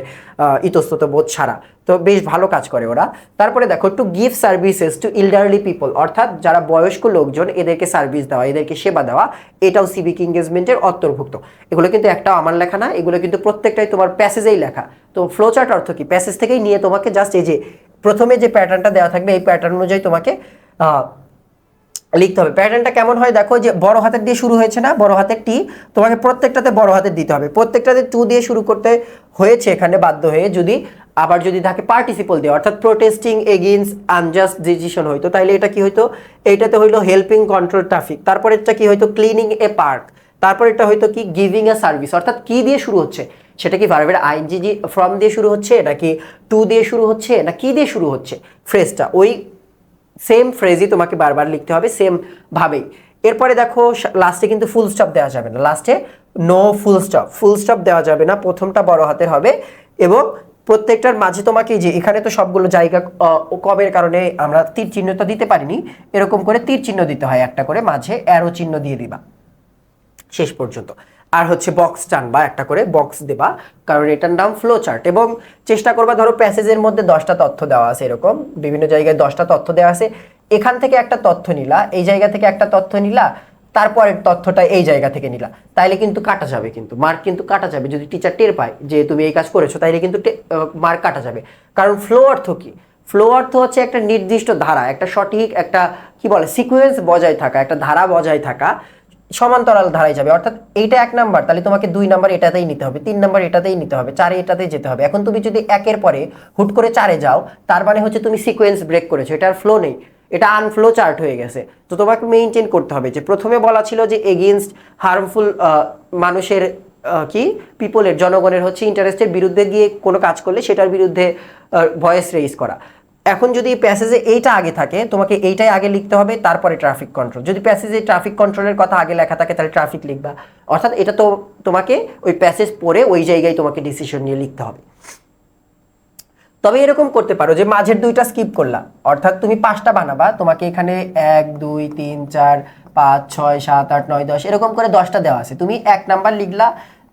[SPEAKER 1] ইতস্তত বোধ ছাড়া, তো বেশ ভালো কাজ করে ওরা। তারপরে দেখো to give services to elderly people, অর্থাৎ যারা বয়স্ক লোকজন এদেরকে সার্ভিস দেওয়া, এদেরকে সেবা দেওয়া, এটাও সিভিক এঙ্গেজমেন্টের অন্তর্ভুক্ত। এগুলো কিন্তু একটাও আমার লেখা না, এগুলো কিন্তু প্রত্যেকটাই তোমার প্যাসেজেই লেখা। তো ফ্লো চার্ট অর্থ কি, প্যাসেজ থেকেই নিয়ে তোমাকে জাস্ট এই যে প্রথমে যে প্যাটার্নটা দেওয়া থাকবে এই প্যাটার্ন অনুযায়ী তোমাকে লিখতে হবে। প্যাটার্নটা কেমন হয় দেখো, যে বড় হাতের দিয়ে শুরু হয়েছে না, বড় হাতের টি, তোমাকে প্রত্যেকটাতে বড় হাতের দিতে হবে, প্রত্যেকটাতে টু দিয়ে শুরু করতে হয়েছে এখানে বাধ্য হয়ে, যদি থাকে পার্টিসিপল দিয়ে, অর্থাৎ প্রোটেস্টিং এগেইনস্ট আনজাস্ট ডিসিশন হইতো, তাহলে এটা কি হইতো, এইটাতে হইলো হেল্পিং কন্ট্রোল ট্রাফিক, তারপরে এটা কি হইতো ক্লিনিং এ পার্ক, তারপর এটা হয়তো কি গিভিং এ সার্ভিস, অর্থাৎ কি দিয়ে শুরু হচ্ছে, সেটা কি ভার্বের আইএনজি ফ্রম দিয়ে শুরু হচ্ছে, নাকি টু দিয়ে শুরু হচ্ছে, না কি দিয়ে শুরু হচ্ছে, ফ্রেজটা ওই সেম ফ্রেজই তোমাকে বারবার লিখতে হবে সেম ভাবেই। এরপরে দেখো লাস্টে কিন্তু ফুল স্টপ দেওয়া যাবে না, লাস্টে নো ফুল স্টপ দেওয়া যাবে না, প্রথমটা বড় হাতের হবে, এবং প্রত্যেকটার মাঝে তোমাকে, যে এখানে তো সবগুলো জায়গা কমের কারণে আমরা তীর চিহ্নটা দিতে পারিনি, এরকম করে তীর চিহ্ন দিতে হয়, একটা করে মাঝে অ্যারো চিহ্ন দিয়ে দিবা শেষ পর্যন্ত, আর হচ্ছে বক্স টানবা, একটা করে বক্স দেবা, কারণ এটার নাম ফ্লো চার্ট। এবং চেষ্টা করবা, ধরো প্যাসেজের মধ্যে 10টা তথ্য দেওয়া আছে, এরকম বিভিন্ন জায়গায় 10টা তথ্য দেওয়া আছে, এখান থেকে একটা তথ্য নিলা, এই জায়গা থেকে একটা তথ্য নিলা, তারপরের তথ্যটা এই জায়গা থেকে নিলা, তাইলে কিন্তু কাটা যাবে, কিন্তু মার্ক কিন্তু কাটা যাবে, যদি টিচার টের পায় যে তুমি এই কাজ করেছো তাইলে কিন্তু মার্ক কাটা যাবে। কারণ ফ্লো অর্থ কি, ফ্লো অর্থ হচ্ছে একটা নির্দিষ্ট ধারা, একটা সঠিক একটা কি বলে সিকোয়েন্স বজায় থাকা, একটা ধারা বজায় থাকা, সমান্তরাল ধারায় যাবে, অর্থাৎ এইটা 1 নাম্বার, তাহলে তোমাকে 2 নাম্বার এটাতেই নিতে হবে, 3 নাম্বার এটাতেই নিতে হবে, 4 এটাতেই যেতে হবে। এখন তুমি যদি 1-এর পরে হুট করে 4-এ যাও, তার মানে হচ্ছে তুমি সিকোয়েন্স ব্রেক করেছো, এটা আর ফ্লো নেই, এটা আনফ্লো চার্ট হয়ে গেছে। তো তোমাকে মেইনটেইন করতে হবে, যে প্রথমে বলা ছিল যে এগেইনস্ট হার্মফুল মানুষের কি পিপলের, জনগণের হচ্ছে ইন্টারেস্টের বিরুদ্ধে গিয়ে কোনো কাজ করলে সেটার বিরুদ্ধে ভয়েস রেইজ করা। এখন যদি প্যাসেজে এইটা আগে থাকে, তোমাকে এইটাই আগে লিখতে হবে, তারপরে ট্রাফিক কন্ট্রোল। যদি প্যাসেজে ট্রাফিক কন্ট্রোলের কথা আগে লেখা থাকে তাহলে ট্রাফিক লিখবা, অর্থাৎ এটা তো তোমাকে ওই প্যাসেজ পড়ে ওই জায়গায় তোমাকে ডিসিশন নিয়ে লিখতে হবে। তবে এরকম করতে পারো যে মাঝের 2টা স্কিপ করলা, অর্থাৎ তুমি 5টা বানাবা, তোমাকে এখানে 1 2 3 4 5 6 7 8 9 10 এরকম করে 10টা দেওয়া আছে, তুমি 1 নাম্বার লিখলা,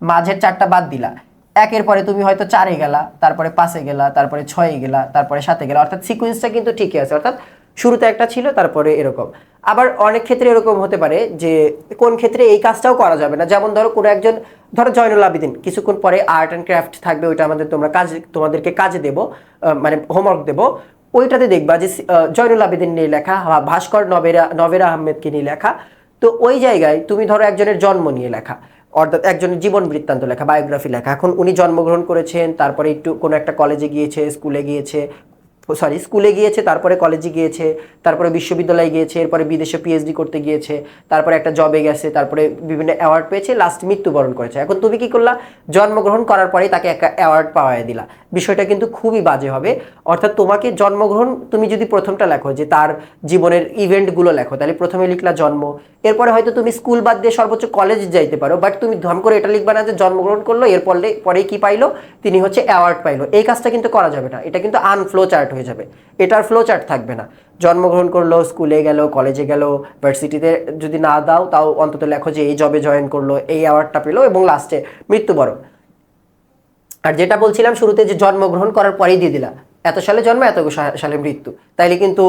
[SPEAKER 1] মাঝের 4টা বাদ দিলা, একের পরে তুমি হয়তো 4-এ গেলা, তারপরে 5-এ গেলা, তারপরে 6-এ গেলা, তারপরে 7-এ গেলা, অর্থাৎ সিকোয়েন্সটা কিন্তু ঠিকই আছে, অর্থাৎ শুরুতে একটা ছিল তারপরে এরকম। আবার অনেক ক্ষেত্রে এরকম হতে পারে যে কোন ক্ষেত্রে এই কাজটাও করা যাবে না, যেমন ধরো কোনো একজন, ধরো জয়নুল আবেদিন, কিছুক্ষণ পরে আর্ট অ্যান্ড ক্রাফট থাকবে, ওইটা তোমাদেরকে কাজে দেবো, মানে হোমওয়ার্ক দেবো, ওইটাতে দেখবা যে জয়নুল আবেদিন নিয়ে লেখা বা ভাস্কর নভেরা আহমেদকে নিয়ে লেখা। তো ওই জায়গায় তুমি ধরো একজনের জন্ম নিয়ে লেখা, অর্থাৎ একজনের জীবন বৃত্তান্ত লেখা, বায়োগ্রাফি লেখা। এখন উনি জন্মগ্রহণ করেছেন, তারপরে একটু কোনো একটা কলেজে গিয়েছে, স্কুলে গিয়েছে, তারপরে কলেজে গিয়েছে, তারপরে বিশ্ববিদ্যালয়ে গিয়েছে, এরপরে বিদেশে পিএইচডি করতে গিয়েছে, তারপরে একটা জবে গেছে, তারপরে বিভিন্ন অ্যাওয়ার্ড পেয়েছে, লাস্ট মৃত্যুবরণ করেছে। এখন তুমি কি করলা, জন্মগ্রহণ করার পরেই তাকে একটা অ্যাওয়ার্ড পাওয়াই দিলা, বিষয়টা কিন্তু খুবই বাজে হবে। অর্থাৎ তোমাকে জন্মগ্রহণ, তুমি যদি প্রথমটা লেখো যে তার জীবনের ইভেন্টগুলো লেখো, তাহলে প্রথমে লিখলা জন্ম, এরপরে হয়তো তুমি স্কুল বাদ দিয়ে সর্বোচ্চ কলেজ যাইতে পারো, বাট তুমি ধম করে এটা লিখবা না যে জন্মগ্রহণ করলো, পরেই কি পাইলো, তিনি হচ্ছে অ্যাওয়ার্ড পাইলো। এই কাজটা কিন্তু করা যাবে না, এটা কিন্তু আনফ্লো চার্ট হয়ে যাবে, এটার ফ্লো চার্ট থাকবে না। জন্মগ্রহণ করলো, স্কুলে গেল, কলেজে গেল, ভার্সিটিতে যদি না দাও তাও অন্তত লেখো যে এই জবে জয়েন করলো, এই অ্যাওয়ার্ডটা পেলো, এবং লাস্টে মৃত্যুবরণ। আর যেটা বলছিলাম শুরুতে, যে জন্মগ্রহণ করার পরেই দিয়ে দিলা এত সালে জন্ম, এত সালে মৃত্যু, তাইলে কিন্তু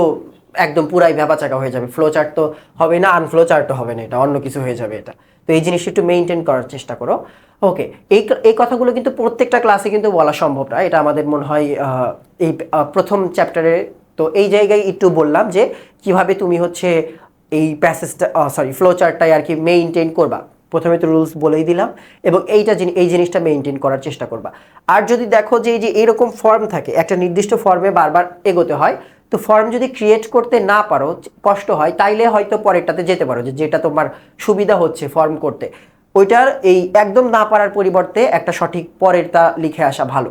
[SPEAKER 1] একদম পুরাই ভ্যাবাচাকা হয়ে যাবে, ফ্লো চার্ট তো হবে না, আনফ্লো চার্টও হবে না, এটা অন্য কিছু হয়ে যাবে এটা। তো এই জিনিসটা একটু মেনটেন করার চেষ্টা করো। ওকে, এই কথাগুলো কিন্তু প্রত্যেকটা ক্লাসে কিন্তু বলা সম্ভব না, এটা আমাদের মনে হয় এই প্রথম চ্যাপ্টারে। তো এই জায়গায় একটু বললাম যে কিভাবে তুমি হচ্ছে এই প্যাসেজটা, ফ্লো চার্টটাই আর কি মেইনটেইন করবা। প্রথমে তো রুলস বলেই দিলাম, এবং এই জিনিসটা মেইনটেইন করার চেষ্টা করবা। আর যদি দেখো যে এই যে এরকম ফর্ম থাকে, একটা নির্দিষ্ট ফর্মে বারবার এগোতে হয়, তো ফর্ম যদি ক্রিয়েট করতে না পারো, কষ্ট হয়, তাইলে হয়তো পরেরটাতে যেতে পারো, যেটা তোমার সুবিধা হচ্ছে ফর্ম করতে, ওইটার এই একদম না পারার পরিবর্তে একটা সঠিক পরেরটা লিখে আসা ভালো।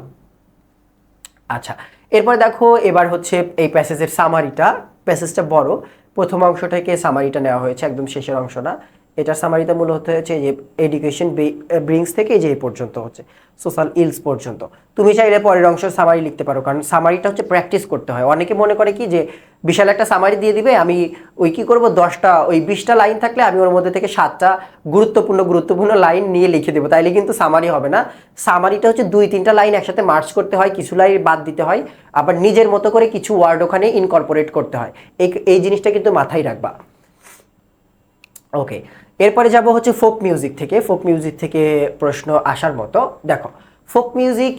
[SPEAKER 1] আচ্ছা, এরপর দেখো এবার হচ্ছে এই প্যাসেজের সামারিটা, প্যাসেজটা বড়, প্রথম অংশ থেকে সামারিটা নেওয়া হয়েছে, একদম শেষের অংশ না। এটার সামারিটা মূলত হচ্ছে যে এডুকেশন ব্রিংস থেকে যে পর্যন্ত হচ্ছে সোশ্যাল ইলস পর্যন্ত। তুমি চাইলে পরের অংশ সামারি লিখতে পারো, কারণ সামারিটা হচ্ছে প্র্যাকটিস করতে হয়। অনেকে মনে করে কি যে বিশাল একটা সামারি দিয়ে দিবে, আমি ওই কি করব, 20টা লাইন থাকলে আমি ওর মধ্যে থেকে 7টা গুরুত্বপূর্ণ লাইন নিয়ে লিখে দেবো, তাইলে কিন্তু সামারি হবে না। সামারিটা হচ্ছে 2-3টা লাইন একসাথে মার্চ করতে হয়, কিছু লাইন বাদ দিতে হয়, আবার নিজের মতো করে কিছু ওয়ার্ড ওখানে ইনকর্পোরেট করতে হয়। এই জিনিসটা কিন্তু মাথায় রাখবা। ওকে, এরপরে যাব হচ্ছে ফোক মিউজিক থেকে প্রশ্ন আসার মতো। দেখো, folk music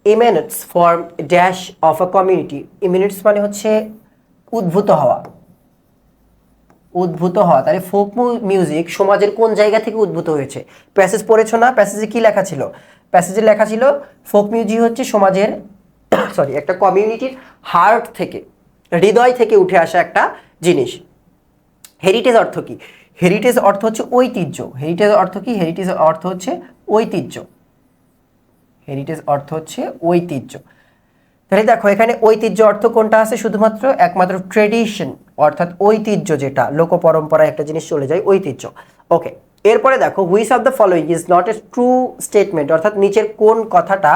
[SPEAKER 1] emanates from dash of a community. Emanates মানে হচ্ছে উদ্ভূত হওয়া, তাহলে ফোক মিউজিক সমাজের কোন জায়গা থেকে উদ্ভূত হয়েছে? প্যাসেজ পড়েছো না? প্যাসেজে কি লেখা ছিল? প্যাসেজে লেখা ছিল ফোক মিউজিক হচ্ছে সমাজের একটা কমিউনিটির হার্ট থেকে, হৃদয় থেকে উঠে আসা একটা জিনিস। হেরিটেজ অর্থ কি? হেরিটেজ অর্থ হচ্ছে ঐতিহ্য। হেরিটেজ অর্থ কি? হেরিটেজ অর্থ হচ্ছে ঐতিহ্য। হেরিটেজ অর্থ হচ্ছে ঐতিহ্য। তাহলে দেখো এখানে ঐতিহ্য অর্থ কোনটা আছে? শুধুমাত্র একমাত্র ট্রেডিশন, অর্থাৎ ঐতিহ্য, যেটা লোক পরম্পরায় একটা জিনিস চলে যায়, ঐতিহ্য। ওকে, এরপরে দেখো which of the following is not a true statement, অর্থাৎ নিচের কোন কথাটা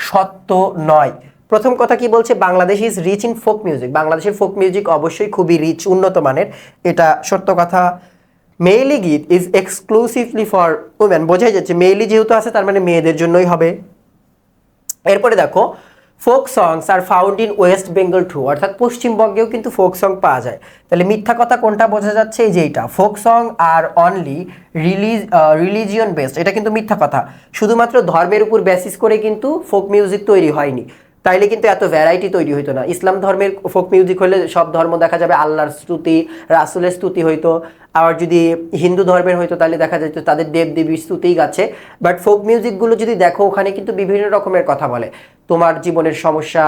[SPEAKER 1] সত্য নয়? প্রথম কথা কি বলছে? Bangladesh is rich in folk music. বাংলাদেশের ফোক মিউজিক অবশ্যই খুবই রিচ, উন্নত মানের, এটা সত্য কথা। মেইলি গীত ইজ এক্সক্লুসিভলি ফর উমেন, বোঝাই যাচ্ছে মেইলি যেহেতু আছে তার মানে মেয়েদের জন্যই হবে। এরপরে দেখো folk songs are found in West Bengal too, অর্থাৎ পশ্চিমবঙ্গেও কিন্তু ফোক সং পাওয়া যায়। তাহলে মিথ্যা কথা কোনটা বোঝা যাচ্ছে? এই যে এইটা, ফোক সং আর অনলি রিলিজিয়ন বেসড, এটা কিন্তু মিথ্যা কথা। শুধুমাত্র ধর্মের উপর বেসিস করে কিন্তু ফোক মিউজিক তৈরি হয়নি, তাইলে কিন্তু এত ভ্যারাইটি তৈরি হইতো না। ইসলাম ধর্মের ফোক মিউজিক হলে সব ধর্ম দেখা যাবে আল্লাহর স্তুতি, রাসুলের স্তুতি হইতো। আবার যদি হিন্দু ধর্মের হইতো তাহলে দেখা যেত তাদের দেব দেবীর স্তুতিই গাচ্ছে। বাট ফোক মিউজিকগুলো যদি দেখো, ওখানে কিন্তু বিভিন্ন রকমের কথা বলে, তোমার জীবনের সমস্যা,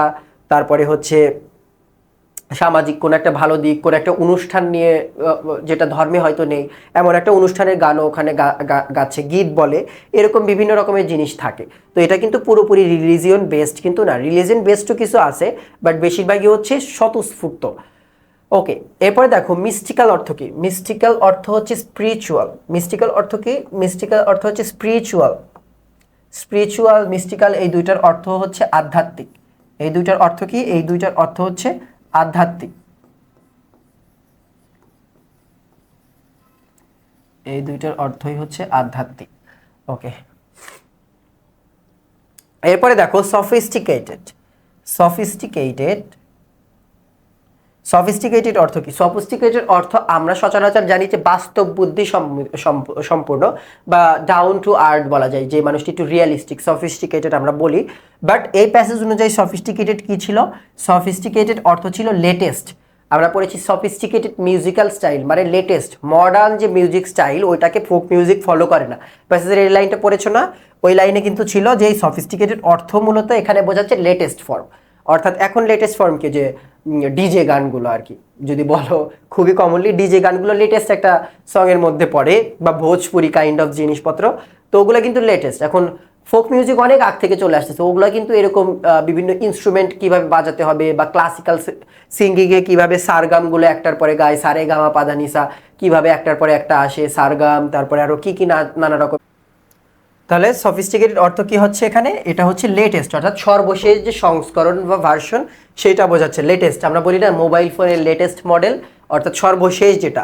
[SPEAKER 1] তারপরে হচ্ছে সামাজিক কোনো একটা ভালো দিক, কোনো একটা অনুষ্ঠান নিয়ে, যেটা ধর্মে হয়তো নেই এমন একটা অনুষ্ঠানের গানও ওখানে গাচ্ছে, গীত বলে, এরকম বিভিন্ন রকমের জিনিস থাকে। তো এটা কিন্তু পুরোপুরি রিলিজিয়ন বেসড কিন্তু না, রিলিজিয়ন বেসডও কিছু আছে, বাট বেশিরভাগই হচ্ছে স্বতঃস্ফূর্ত। ওকে, এরপরে দেখো মিস্টিক্যাল অর্থ কি? মিস্টিক্যাল অর্থ হচ্ছে স্পিরিচুয়াল। মিস্টিক্যাল অর্থ কি? মিস্টিক্যাল অর্থ হচ্ছে স্পিরিচুয়াল। মিস্টিক্যাল, এই দুইটার অর্থ হচ্ছে আধ্যাত্মিক। এই দুইটার অর্থ কি? এই দুইটার অর্থ হচ্ছে আধ্যাত্মিক। এই দুইটার অর্থই হচ্ছে আধ্যাত্মিক। ওকে, এরপরে দেখো সফিস্টিকেটেড। সফিস্টিকেটেড সফিস্টিকেটেড অর্থ কি? সফিস্টিকেটেড অর্থ আমরা সচরাচর জানি যে বাস্তব বুদ্ধি সম্পূর্ণ বা ডাউন টু আর্থ বলা যায়, যে মানুষটি একটু রিয়েলিস্টিক, সফিস্টিকেটেড আমরা বলি। বাট এই প্যাসেজ অনুযায়ী সফিস্টিকেটেড কি ছিল? সফিস্টিকেটেড অর্থ ছিল লেটেস্ট। আমরা পড়েছি সফিস্টিকেটেড মিউজিক্যাল স্টাইল মানে লেটেস্ট মডার্ন যে মিউজিক স্টাইল ওইটাকে ফোক মিউজিক ফলো করে না। প্যাসেজের এই লাইনটা পড়েছো না? ওই লাইনে কিন্তু ছিল যে এই সফিস্টিকেটেড অর্থ মূলত এখানে বোঝাচ্ছে লেটেস্ট ফর্ম, অর্থাৎ এখন লেটেস্ট ফর্মকে যে ডিজে গানগুলো আর কি, যদি বলো খুবই কমনলি ডিজে গানগুলো লেটেস্ট একটা সঙের মধ্যে পড়ে, বা ভোজপুরি কাইন্ড অফ জিনিসপত্র, তো ওগুলো কিন্তু লেটেস্ট। এখন ফোক মিউজিক অনেক আগ থেকে চলে আসতেছে, ওগুলো কিন্তু এরকম বিভিন্ন ইনস্ট্রুমেন্ট কিভাবে বাজাতে হবে বা ক্লাসিক্যাল সিঙ্গিংয়ে কিভাবে সারগামগুলো একটার পরে গায়, সারে গামা পাদানিসা কিভাবে একটার পরে একটা আসে, সারগাম, তারপরে আরও কী কী নানা রকম। তাহলে সফিস্টিকেটেড অর্থ কি হচ্ছে এখানে? এটা হচ্ছে লেটেস্ট, অর্থাৎ সর্বশেষ যে সংস্করণ বা ভার্সন সেটা বোঝাচ্ছে লেটেস্ট। আমরা বলি না মোবাইল ফোনের লেটেস্ট মডেল, অর্থাৎ সর্বশেষ যেটা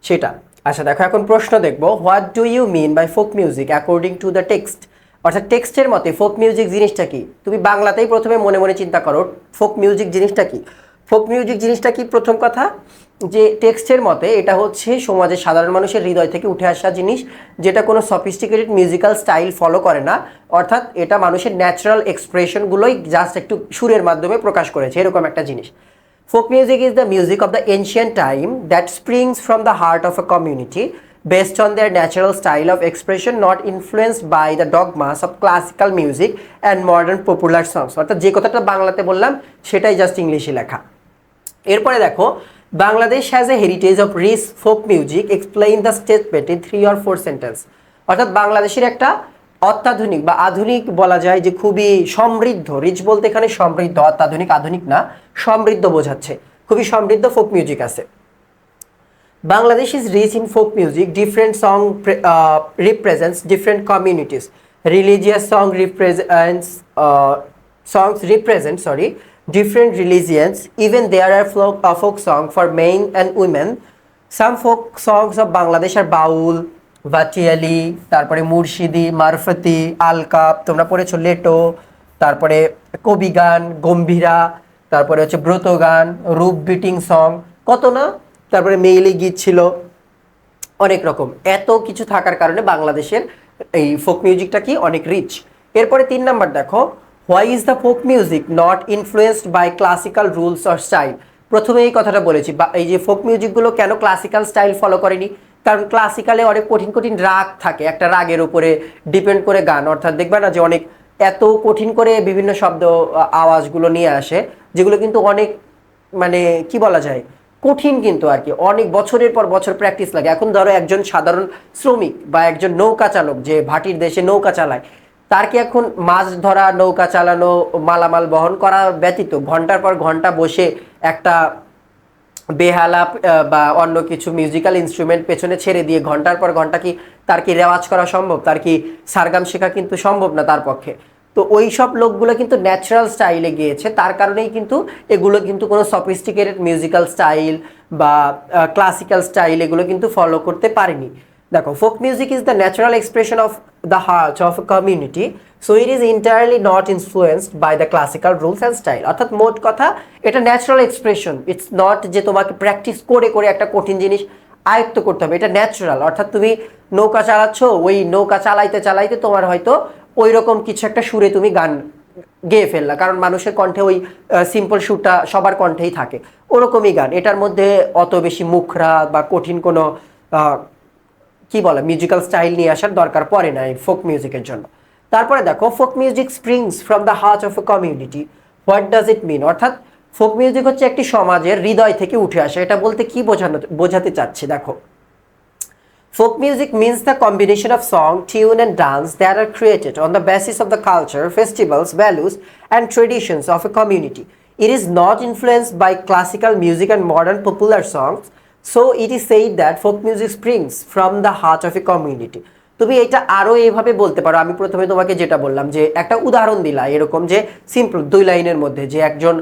[SPEAKER 1] সেটা। আচ্ছা দেখো, এখন প্রশ্ন দেখবো, what do you mean by folk music according to the text? অর্থাৎ টেক্সটের মতে ফোক মিউজিক জিনিসটা কি? তুমি বাংলাতেই প্রথমে মনে মনে চিন্তা করো ফোক মিউজিক জিনিসটা কি। ফোক মিউজিক জিনিসটা কি? প্রথম কথা যে টেক্সটের মতে এটা হচ্ছে সমাজের সাধারণ মানুষের হৃদয় থেকে উঠে আসা জিনিস, যেটা কোনো সফিস্টিকেটেড মিউজিক্যাল স্টাইল ফলো করে না, অর্থাৎ এটা মানুষের ন্যাচারাল এক্সপ্রেশনগুলোই জাস্ট একটু সুরের মাধ্যমে প্রকাশ করেছে, এরকম একটা জিনিস। Folk music is the music of the ancient time that springs from the heart of a community based on their natural style of expression, not influenced by the dogmas of classical music and modern popular songs। অর্থাৎ যে কথাটা বাংলাতে বললাম সেটাই জাস্ট ইংলিশে লেখা। এরপরে দেখো, Bangladesh has a heritage of rich folk music, explain the statement in 3 or 4 sentence. অর্থাৎ বাংলাদেশের একটা অত্যাধুনিক বা আধুনিক বলা যায় যে খুবই সমৃদ্ধ, রিচ বলতে এখানে সমৃদ্ধ, অত্যাধুনিক আধুনিক না, সমৃদ্ধ বোঝাচ্ছে, খুবই সমৃদ্ধ ফোক মিউজিক আছে। Bangladesh is rich in folk music, different song represents different communities, religious songs represent different religions. Even there are folk song for men and women. Some folk songs of Bangladesh are বাউল, ভাটিয়ালি, তারপরে মুর্শিদি, মারফতি, আলকাপ, তোমরা পড়েছো লেটো, তারপরে কবি গান, গম্ভীরা, তারপরে হচ্ছে ব্রত গান, রূপ বিটিং সং, কত না, তারপরে মেইলি গীত ছিল, অনেক রকম। এত কিছু থাকার কারণে বাংলাদেশের এই ফোক মিউজিকটা কি অনেক রিচ। এরপরে 3 নাম্বার দেখো, why is the folk music not influenced by classical rules or style? প্রথমে এই কথাটা বলেছি, এই যে ফোক মিউজিকগুলো কেন ক্লাসিক্যাল স্টাইল ফলো করেনি? কারণ ক্লাসিক্যালে অনেক কঠিন কঠিন রাগ থাকে, একটা রাগের উপরে ডিপেন্ড করে গান, অর্থাৎ দেখবে না যে অনেক এত কঠিন করে বিভিন্ন শব্দ আওয়াজগুলো নিয়ে আসে, যেগুলো কিন্তু অনেক মানে কি বলা যায় কঠিন, কিন্তু আর কি অনেক বছরের পর বছর প্র্যাকটিস লাগে। এখন ধরো একজন সাধারণ শ্রমিক বা একজন নৌকা চালক যে ভাটির দেশে নৌকা চালায়, তার কি এখন মাছ ধরা, নৌকা চালানো, মালামাল বহন করা ব্যতীত ঘন্টার পর ঘন্টা বসে একটা বেহালা বা অন্য কিছু মিউজিক্যাল ইনস্ট্রুমেন্ট পেছনে ছেড়ে দিয়ে ঘন্টার পর ঘন্টা কি তার কি রেওয়াজ করা সম্ভব? তার কি সারগাম শেখা কিন্তু সম্ভব না তার পক্ষে। তো ওই সব লোকগুলো কিন্তু ন্যাচারাল স্টাইলে গিয়েছে, তার কারণেই কিন্তু এগুলো কিন্তু কোনো সফিস্টিকেটেড মিউজিক্যাল স্টাইল বা ক্লাসিক্যাল স্টাইল এগুলো কিন্তু ফলো করতে পারেনি। দেখো, folk music is the natural expression of the heart of a community, so it is entirely not influenced by the classical rules and style. অর্থাৎ মোট কথা এটা ন্যাচারাল এক্সপ্রেশন, ইটস নট যে তোমাকে প্র্যাকটিস করে করে একটা কঠিন জিনিস আয়ত্ত করতে হবে, এটা ন্যাচারাল। অর্থাৎ তুমি নৌকা চালাচ্ছ, ওই নৌকা চালাইতে চালাইতে তোমার হয়তো ওই রকম কিছু একটা সুরে তুমি গান গেয়ে ফেললা, কারণ মানুষের কণ্ঠে ওই সিম্পল সুরটা সবার কণ্ঠেই থাকে, ওরকমই গান। এটার মধ্যে অত বেশি মুখরা বা কঠিন কোনো কি বলে মিউজিক্যাল স্টাইল নিয়ে আসার দরকার পড়ে না এই ফোক মিউজিকের জন্য। তারপরে দেখো, folk music springs from the heart of a community, what does it mean? অর্থাৎ ফোক মিউজিক হচ্ছে একটি সমাজের হৃদয় থেকে উঠে আসে, এটা বলতে কি বোঝাতে চাচ্ছি দেখো। Folk music means the combination of song, tune and dance that are created on the basis of the culture, festivals, values and traditions of a community. It is not influenced by classical music and modern popular songs, so it is said that folk music springs from the heart of a community. তুমি এটা আরো এইভাবে বলতে পারো, আমি প্রথমে তোমাকে যেটা বললাম যে একটা উদাহরণ দিলা এরকম যে সিম্পল 2 লাইনের মধ্যে, যে একজন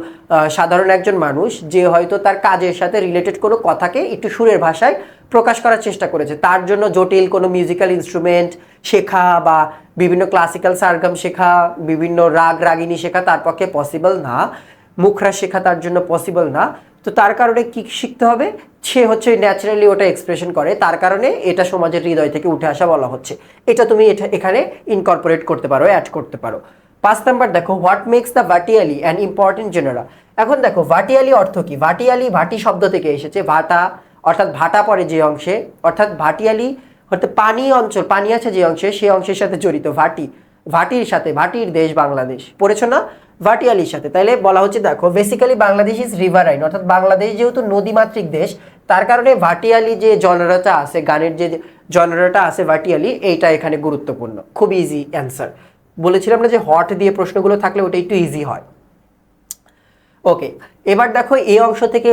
[SPEAKER 1] সাধারণ একজন মানুষ যে হয়তো তার কাজের সাথে রিলেটেড কোনো কথাকে একটু সুরের ভাষায় প্রকাশ করার চেষ্টা করেছে। তার জন্য জটিল কোনো মিউজিক্যাল ইনস্ট্রুমেন্ট শেখা বা বিভিন্ন ক্লাসিক্যাল সারগম শেখা, বিভিন্ন রাগ রাগিনী শেখা তার পক্ষে পসিবল না, মুখরা শেখা তার জন্য পসিবল না। তো তার কারণে কি শিখতে হবে, সে হচ্ছে ন্যাচারালি ওটা এক্সপ্রেশন করে, তার কারণে এটা সমাজের হৃদয় থেকে উঠে আসা বলা হচ্ছে। এটা তুমি এখানে ইনকর্পোরেট করতে পারো, অ্যাড করতে পারো। 5 নাম্বার দেখো, what makes the Bhatiali an important genre. এখন দেখো ভাটিয়ালি অর্থ কি? ভাটিয়ালি ভাটি শব্দ থেকে এসেছে, ভাটা অর্থাৎ ভাটা পড়ে যে অংশে, অর্থাৎ ভাটিয়ালি অর্থাৎ পানি অঞ্চল, পানি আছে যে অংশে, সেই অংশের সাথে জড়িত। ভাটি, ভাটির সাথে, ভাটির দেশ বাংলাদেশ, পড়েছো না? ভাটিয়ালির সাথে। তাইলে বলা হচ্ছে দেখো, বেসিক্যালি বাংলাদেশ ইজ রিভারাইন, অর্থাৎ বাংলাদেশ যেহেতু নদীমাতৃক দেশ, তার কারণে ভাটিয়ালি যে জনরাটা আছে, গানের যে জনরাটা আছে ভাটিয়ালি, এইটা এখানে গুরুত্বপূর্ণ। খুব ইজি অ্যান্সার। বলেছিলাম না যে হট দিয়ে প্রশ্নগুলো থাকলে ওটা একটু ইজি হয়। ওকে, এবার দেখো এই অংশ থেকে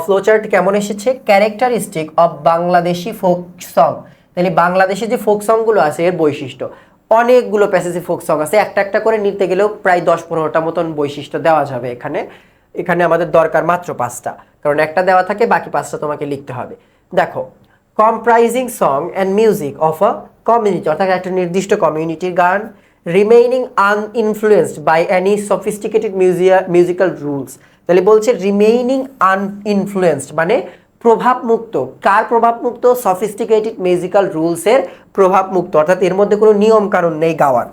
[SPEAKER 1] ফ্লোচার্ট কেমন এসেছে। Characteristic of Bangladeshi folk song. তাহলে বাংলাদেশে যে ফোক সংগুলো আছে এর বৈশিষ্ট্য, অনেকগুলো প্যাসেজে ফোক সং আছে, একটা একটা করে নিতে গেলেও প্রায় 10-15টা মতন বৈশিষ্ট্য দেওয়া যাবে এখানে। এখানে আমাদের দরকার মাত্র 5টা, কারণ একটা দেওয়া থাকে, বাকি 5টা তোমাকে লিখতে হবে। দেখো, comprising song and music of a community, অর্থাৎ একটা নির্দিষ্ট কমিউনিটির গান, remaining uninfluenced by any sophisticated musical rules. তাহলে বলছে রিমেইনিং আনইনফ্লুয়েন্সড মানে প্রভাবমুক্ত। কার প্রভাবমুক্ত? সফিস্টিকেটেড মিউজিক্যাল রুলসের প্রভাবমুক্ত, অর্থাৎ এর মধ্যে কোনো নিয়ম কানুন নেই গাওয়ার।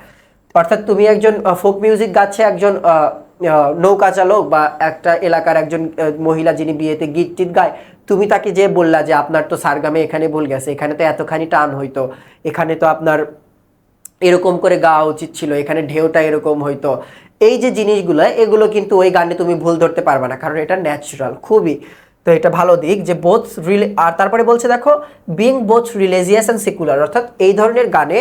[SPEAKER 1] অর্থাৎ তুমি একজন ফোক মিউজিক গাচ্ছে একজন নৌকা চালক বা একটা এলাকার একজন মহিলা যিনি বিয়েতে গীত টিত গায়, তুমি তাকে যে বললা যে আপনার তো সারগামে এখানে ভুল গেছে, এখানে তো এতখানি টান হইতো, এখানে তো আপনার এরকম করে গাওয়া উচিত ছিল, এখানে ঢেউটা এরকম হইতো, এই যে জিনিসগুলো, এগুলো কিন্তু ওই গানে তুমি ভুল ধরতে পারবে না, কারণ এটা ন্যাচারাল খুবই। তো এটা ভালো দিক যে বোথ আর তারপরে বলছে দেখো, being both religious and secular, অর্থাৎ এই ধরনের গানে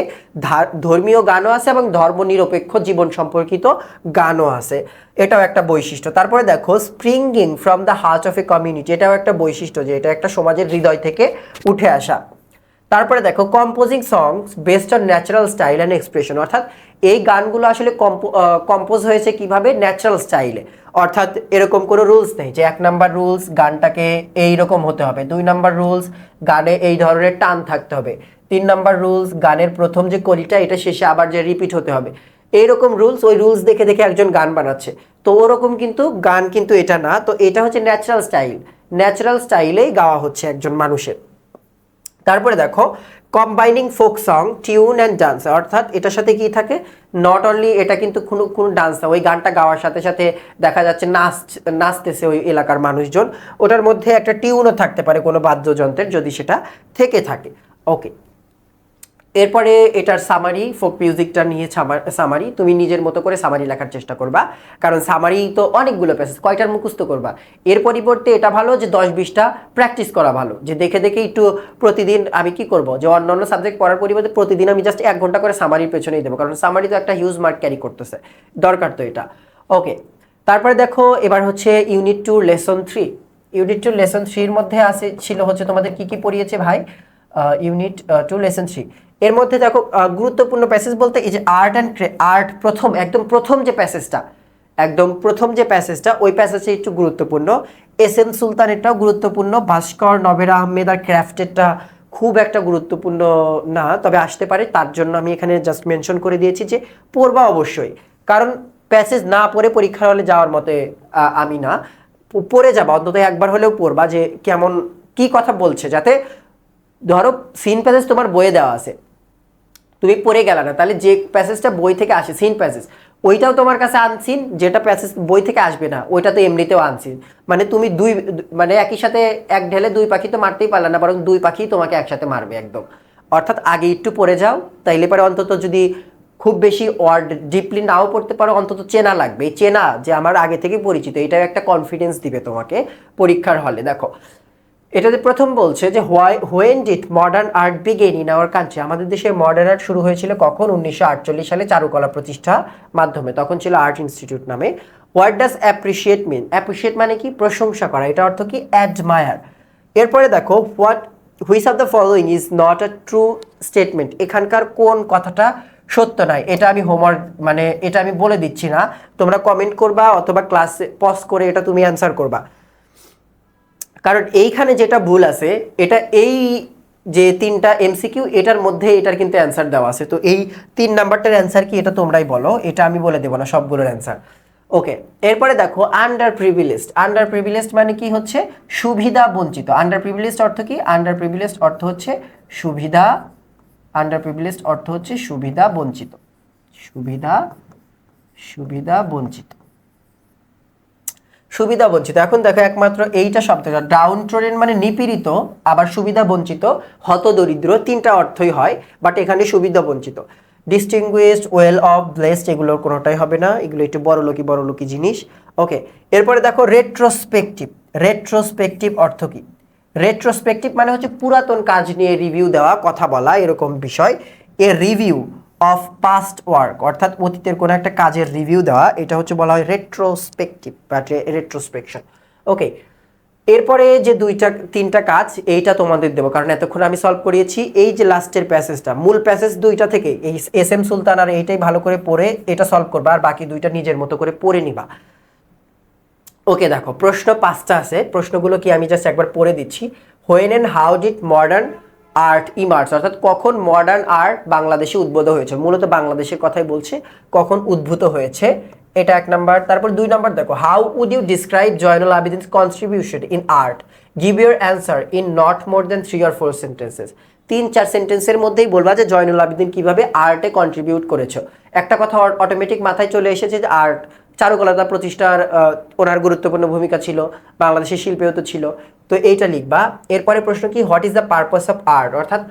[SPEAKER 1] ধর্মীয় গানও আছে এবং ধর্মনিরপেক্ষ জীবন সম্পর্কিত গানও আছে, এটাও একটা বৈশিষ্ট্য। তারপরে দেখো, springing from the heart of a community, এটাও একটা বৈশিষ্ট্য যে এটা একটা সমাজের হৃদয় থেকে উঠে আসা। তারপরে দেখো, composing songs based on natural style and expression, অর্থাৎ এই গানগুলো আসলে কম্পোজ হয়েছে কিভাবে? ন্যাচারাল স্টাইলে, অর্থাৎ এরকম কোনো রুলস নেই যে 1 নাম্বার রুলস গানটাকে এইরকম হতে হবে, 2 নাম্বার রুলস গানে এই ধরনের টান থাকতে হবে, 3 নাম্বার রুলস গানের প্রথম যে কলিটা এটা শেষে আবার যে রিপিট হতে হবে, এইরকম রুলস, ওই রুলস দেখে দেখে একজন গান বানাচ্ছে। তো ওরকম কিন্তু গান কিন্তু এটা না, তো এটা হচ্ছে ন্যাচারাল স্টাইল, ন্যাচারাল স্টাইলেই গাওয়া হচ্ছে একজন মানুষের। তারপরে দেখো, combining folk song tune and dance, অর্থাৎ এটার সাথে কি থাকে, নট অনলি এটা কিন্তু কোনো ডান্স না, ওই গানটা গাওয়ার সাথে সাথে দেখা যাচ্ছে নাচতেছে ওই এলাকার মানুষজন, ওটার মধ্যে একটা টিউনও থাকতে পারে কোনো বাদ্যযন্ত্রের, যদি সেটা থেকে থাকে। ওকে, এরপরে এটার সামারি, ফোক মিউজিকটা নিয়ে সামারি, তুমি নিজের মতো করে সামারি লেখার চেষ্টা করবা, কারণ সামারি তো অনেকগুলো প্যাসেজ, কয়টার মুখস্থ করবা। এর পরিবর্তে এটা ভালো যে 10-20টা প্র্যাকটিস করা ভালো, যে দেখে দেখে একটু প্রতিদিন আমি কি করব, যে অন্যান্য সাবজেক্ট পড়ার পরিবর্তে প্রতিদিন আমি জাস্ট 1 ঘন্টা করে সামারির পেছনেই দেবো, কারণ সামারি তো একটা হিউজ মার্ক ক্যারি করতেছে, দরকার তো এটা। ওকে, তারপরে দেখো, এবার হচ্ছে ইউনিট 2 লেসন 3। ইউনিট 2 লেসন 3-এর মধ্যে ছিল হচ্ছে তোমাদের কি কি পড়িয়েছে ভাই, ইউনিট 2 লেসন 3 এর মধ্যে দেখো গুরুত্বপূর্ণ প্যাসেজ বলতে এই যে আর্ট একদম প্রথম যে প্যাসেজটা ওই প্যাসেজটা একটু গুরুত্বপূর্ণ। এস.এম. সুলতানেরটাও গুরুত্বপূর্ণ, ভাস্কর নভেরা আহমেদ আর ক্রাফটেরটা খুব একটা গুরুত্বপূর্ণ না, তবে আসতে পারে, তার জন্য আমি এখানে জাস্ট মেনশন করে দিয়েছি যে পড়বা অবশ্যই, কারণ প্যাসেজ না পড়ে পরীক্ষার হলে যাওয়ার মতে আমি না, পড়ে যাবা, অন্তত একবার হলেও পড়বা যে কেমন কি কথা বলছে, যাতে ধরো সিন প্যাসেজ তোমার বইয়ে দেওয়া আছে, তুমি পড়ে গেলা না, তাহলে যে প্যাসেজটা বই থেকে আসে সিন প্যাসেজ, ওইটাও তোমার কাছে আনসিন, যেটা প্যাসেজ বই থেকে আসবে না ওইটা তো এমনিতেও আনসিন, মানে তুমি মানে একই সাথে এক ঢেলে 2 পাখি তো মারতেই পারলে না, বরং 2 পাখি তোমাকে একসাথে মারবে একদম। অর্থাৎ আগে একটু পড়ে যাও, তাইলে পরে অন্তত যদি খুব বেশি ওয়ার্ড ডিপলি নাও পড়তে পারো, অন্তত চেনা লাগবে, এই চেনা যে আমার আগে থেকে পরিচিত, এটাও একটা কনফিডেন্স দিবে তোমাকে পরীক্ষার হলে। দেখো, এটাতে প্রথম বলছে যে when did modern art begin in our country, আমাদের দেশে মডার্ন আর্ট শুরু হয়েছিল কখন? 1948 সালে চারুকলা প্রতিষ্ঠা মাধ্যমে, তখন ছিল আর্ট ইনস্টিটিউট নামে। What does appreciate mean? Appreciate মানে কি? প্রশংসা করা, এটা অর্থ কি? অ্যাডমায়ার। এরপরে দেখো, which of the following is not a true statement, এখানকার কোন কথাটা সত্য নয়? এটা আমি মানে এটা আমি বলে দিচ্ছি না, তোমরা কমেন্ট করবা অথবা ক্লাসে পজ করে এটা তুমি অ্যান্সার করবা। কারণ এইখানে যেটা ভুল আছে এটা এই যে 3টা এমসিকিউ এটার মধ্যে এটার কিন্তু অ্যান্সার দেওয়া আছে। তো এই 3 নাম্বারটার অ্যান্সার কি এটা তোমরাই বলো, এটা আমি বলে দেবো না সবগুলোর অ্যান্সার। ওকে, এরপরে দেখো আন্ডার প্রিভিলেজড। আন্ডার প্রিভিলেজড মানে কি হচ্ছে সুবিধা বঞ্চিত। আন্ডার প্রিভিলেজড অর্থ কি? আন্ডার প্রিভিলেজড অর্থ হচ্ছে সুবিধা, আন্ডার প্রিভিলেজড অর্থ হচ্ছে সুবিধা বঞ্চিত, সুবিধা সুবিধা বঞ্চিত, সুবিধা বঞ্চিত। এখন দেখো একমাত্র এইটা শব্দটা ডাউন ট্রোডেন মানে নিপীড়িত, আবার সুবিধা বঞ্চিত হতদরিদ্র, 3টা অর্থই হয়, বাট এখানে সুবিধা বঞ্চিত। ডিস্টিংগুইশড, ওয়েল অফ, ব্লেসড এগুলোর কোনোটাই হবে না, এগুলো একটু বড়লোকি জিনিস। ওকে, এরপরে দেখো রেট্রোস্পেকটিভ। রেট্রোস্পেকটিভ অর্থ কি? রেট্রোস্পেকটিভ মানে হচ্ছে পুরাতন কাজ নিয়ে রিভিউ দেওয়া, কথা বলা, এরকম বিষয়। এ রিভিউ অফ পাস্ট ওয়ার্ক, অর্থাৎ অতীতের কোনো একটা কাজের রিভিউ দেওয়া, এটা হচ্ছে বলা হয় রেট্রোস্পেকটিভ বা রেট্রোস্পেকশন। ওকে, এরপরে যে 3টা কাজ এইটা তোমাদের দেবো, কারণ এতক্ষণ আমি সলভ করিয়েছি। এই যে লাস্টের প্যাসেজটা, মূল প্যাসেজ 2টা থেকে এই এস এম সুলতান আর এইটাই ভালো করে পড়ে এটা সলভ করবা, আর বাকি 2টা নিজের মতো করে পড়ে নিবা। ওকে, দেখো প্রশ্ন 5টা আছে, প্রশ্নগুলো কি আমি জাস্ট একবার পড়ে দিচ্ছি। When and how did modern art emerge, অর্থাৎ কখন মডার্ন আর্ট বাংলাদেশে উদ্ভূত হয়েছে, মূলত বাংলাদেশের কথাই বলছে, কখন উদ্ভূত হয়েছে, এটা 1 নাম্বার। তারপর 2 নাম্বার দেখো, how would you describe Zainul Abedin's contribution in art, give your answer in not more than 3 or 4 sentences. 3-4 সেন্টেন্সের মধ্যেই বলবা যে জয়নুল আবেদিন কিভাবে আর্টে কন্ট্রিবিউট করেছে। একটা কথা অটোমেটিক মাথায় চলে এসেছে যে আর্ট, চারুকলা প্রতিষ্ঠার ওনার গুরুত্বপূর্ণ ভূমিকা ছিল, বাংলাদেশের শিল্পেও তো ছিল, তো এইটা লিখবা। এরপরে প্রশ্ন কি, what is the purpose of art, অর্থাৎ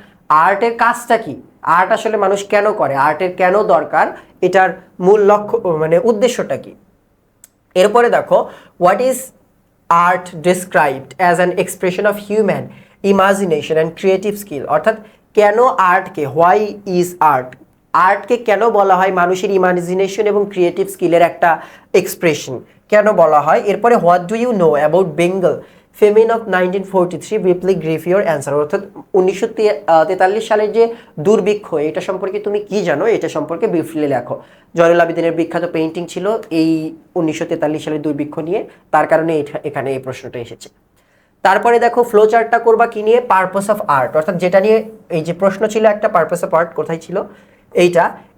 [SPEAKER 1] আর্টের কাজটা কি, আর্ট আসলে মানুষ কেন করে, আর্টের কেন দরকার, এটার মূল লক্ষ্য মানে উদ্দেশ্যটা কি। এরপরে দেখো, what is art described as an expression of human imagination and creative skill, অর্থাৎ কেন আর্টকে, হোয়াই ইজ আর্ট, আর্টকে কেন বলা হয় মানুষের ইমাজিনেশন এবং ক্রিয়েটিভ স্কিলের একটা এক্সপ্রেশন, কেন বলা হয়। এরপরে what do you know about Bengal famine of 1943, briefly give your answer, অর্থাৎ 1943 সালের যে দুর্ভিক্ষ, এটা সম্পর্কে তুমি কি জানো, এটা সম্পর্কে ব্রিফলি লেখো। জয়নুল আবেদিনের বিখ্যাত পেইন্টিং ছিল এই 1943 সালের দুর্ভিক্ষ নিয়ে, তার কারণে এখানে এই প্রশ্নটা এসেছে। তারপরে দেখো ফ্লো চার্টটা করবা কি নিয়ে, পারপাস অফ আর্ট, অর্থাৎ যেটা নিয়ে এই যে প্রশ্ন ছিল একটা, পারপাস অফ আর্ট কোথায় ছিল,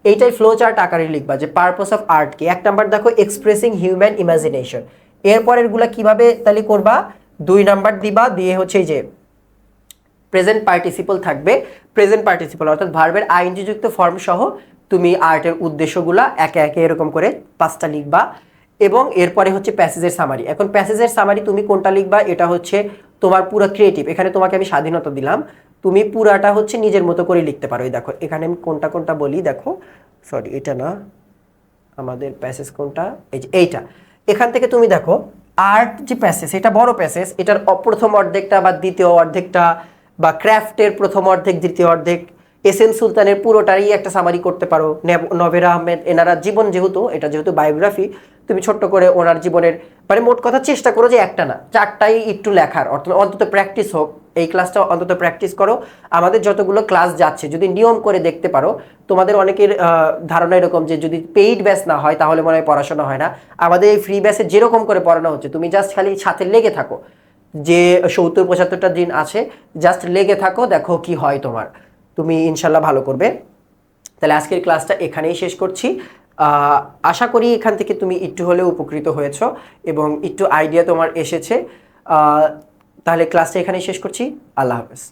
[SPEAKER 1] এইটাই ফ্লো চার্ট আকারে লিখবা যে পারপাস অফ আর্ট কি। 1 নাম্বার দেখো এক্সপ্রেসিং হিউম্যান ইমাজিনেশন, এরপরের গুলা কিভাবে তাহলে করবা, 2 নাম্বার দিবা, দিয়ে হচ্ছে এই যে প্রেজেন্ট পার্টিসিপল থাকবে, প্রেজেন্ট পার্টিসিপল অর্থাৎ ভার্বের আইএনজি যুক্ত ফর্ম সহ তুমি আর্টের উদ্দেশ্যগুলা একে একে এরকম করে 5টা লিখবা। এবং এরপরে হচ্ছে প্যাসেজের সামারি। এখন প্যাসেজের সামারি তুমি কোনটা লিখবা, এটা হচ্ছে তোমার পুরো ক্রিয়েটিভ, এখানে তোমাকে আমি স্বাধীনতা দিলাম, তুমি পুরাটা হচ্ছে নিজের মতো করে লিখতে পারো। এই দেখো এখানে আমি কোনটা কোনটা বলি, দেখো সরি এটা না, আমাদের প্যাসেজ কোনটা, এই যে এইটা, এখান থেকে তুমি দেখো আর্ট যে প্যাসেজ, এটা বড় প্যাসেজ, এটার প্রথম অর্ধেকটা বা দ্বিতীয় অর্ধেকটা, বা ক্রাফটের প্রথম অর্ধেক দ্বিতীয় অর্ধেক, এস এম সুলতানের পুরোটারই একটা সামারি করতে পারো। নভেরা আহমেদ এনারা জীবন, যেহেতু বায়োগ্রাফি, তুমি ছোট্ট করে ওনার জীবনের মানে মোট কথা চেষ্টা করো যে একটা না 4টাই একটু লেখার, অন্তত প্র্যাকটিস হোক, এই ক্লাসটা অন্তত প্র্যাকটিস করো। আমাদের যতগুলো ক্লাস যাচ্ছে যদি নিয়ম করে দেখতে পারো, তোমাদের অনেকের ধারণা এরকম যে যদি পেইড ব্যাচ না হয় তাহলে মনে হয় পড়াশোনা হয় না। আমাদের এই ফ্রি ব্যাচে যেরকম করে পড়ানো হচ্ছে, তুমি জাস্ট খালি সাথে লেগে থাকো, যে 70-75টা দিন আছে, জাস্ট লেগে থাকো, দেখো কি হয় তোমার, তুমি ইনশাল্লাহ ভালো করবে। তাহলে আজকের ক্লাসটা এখানেই শেষ করছি। আশা করি এখান থেকে তুমি একটু হলেও উপকৃত হয়েছো এবং একটু আইডিয়া তোমার এসেছে। তাহলে ক্লাসটা এখানেই শেষ করছি। আল্লাহ হাফেজ।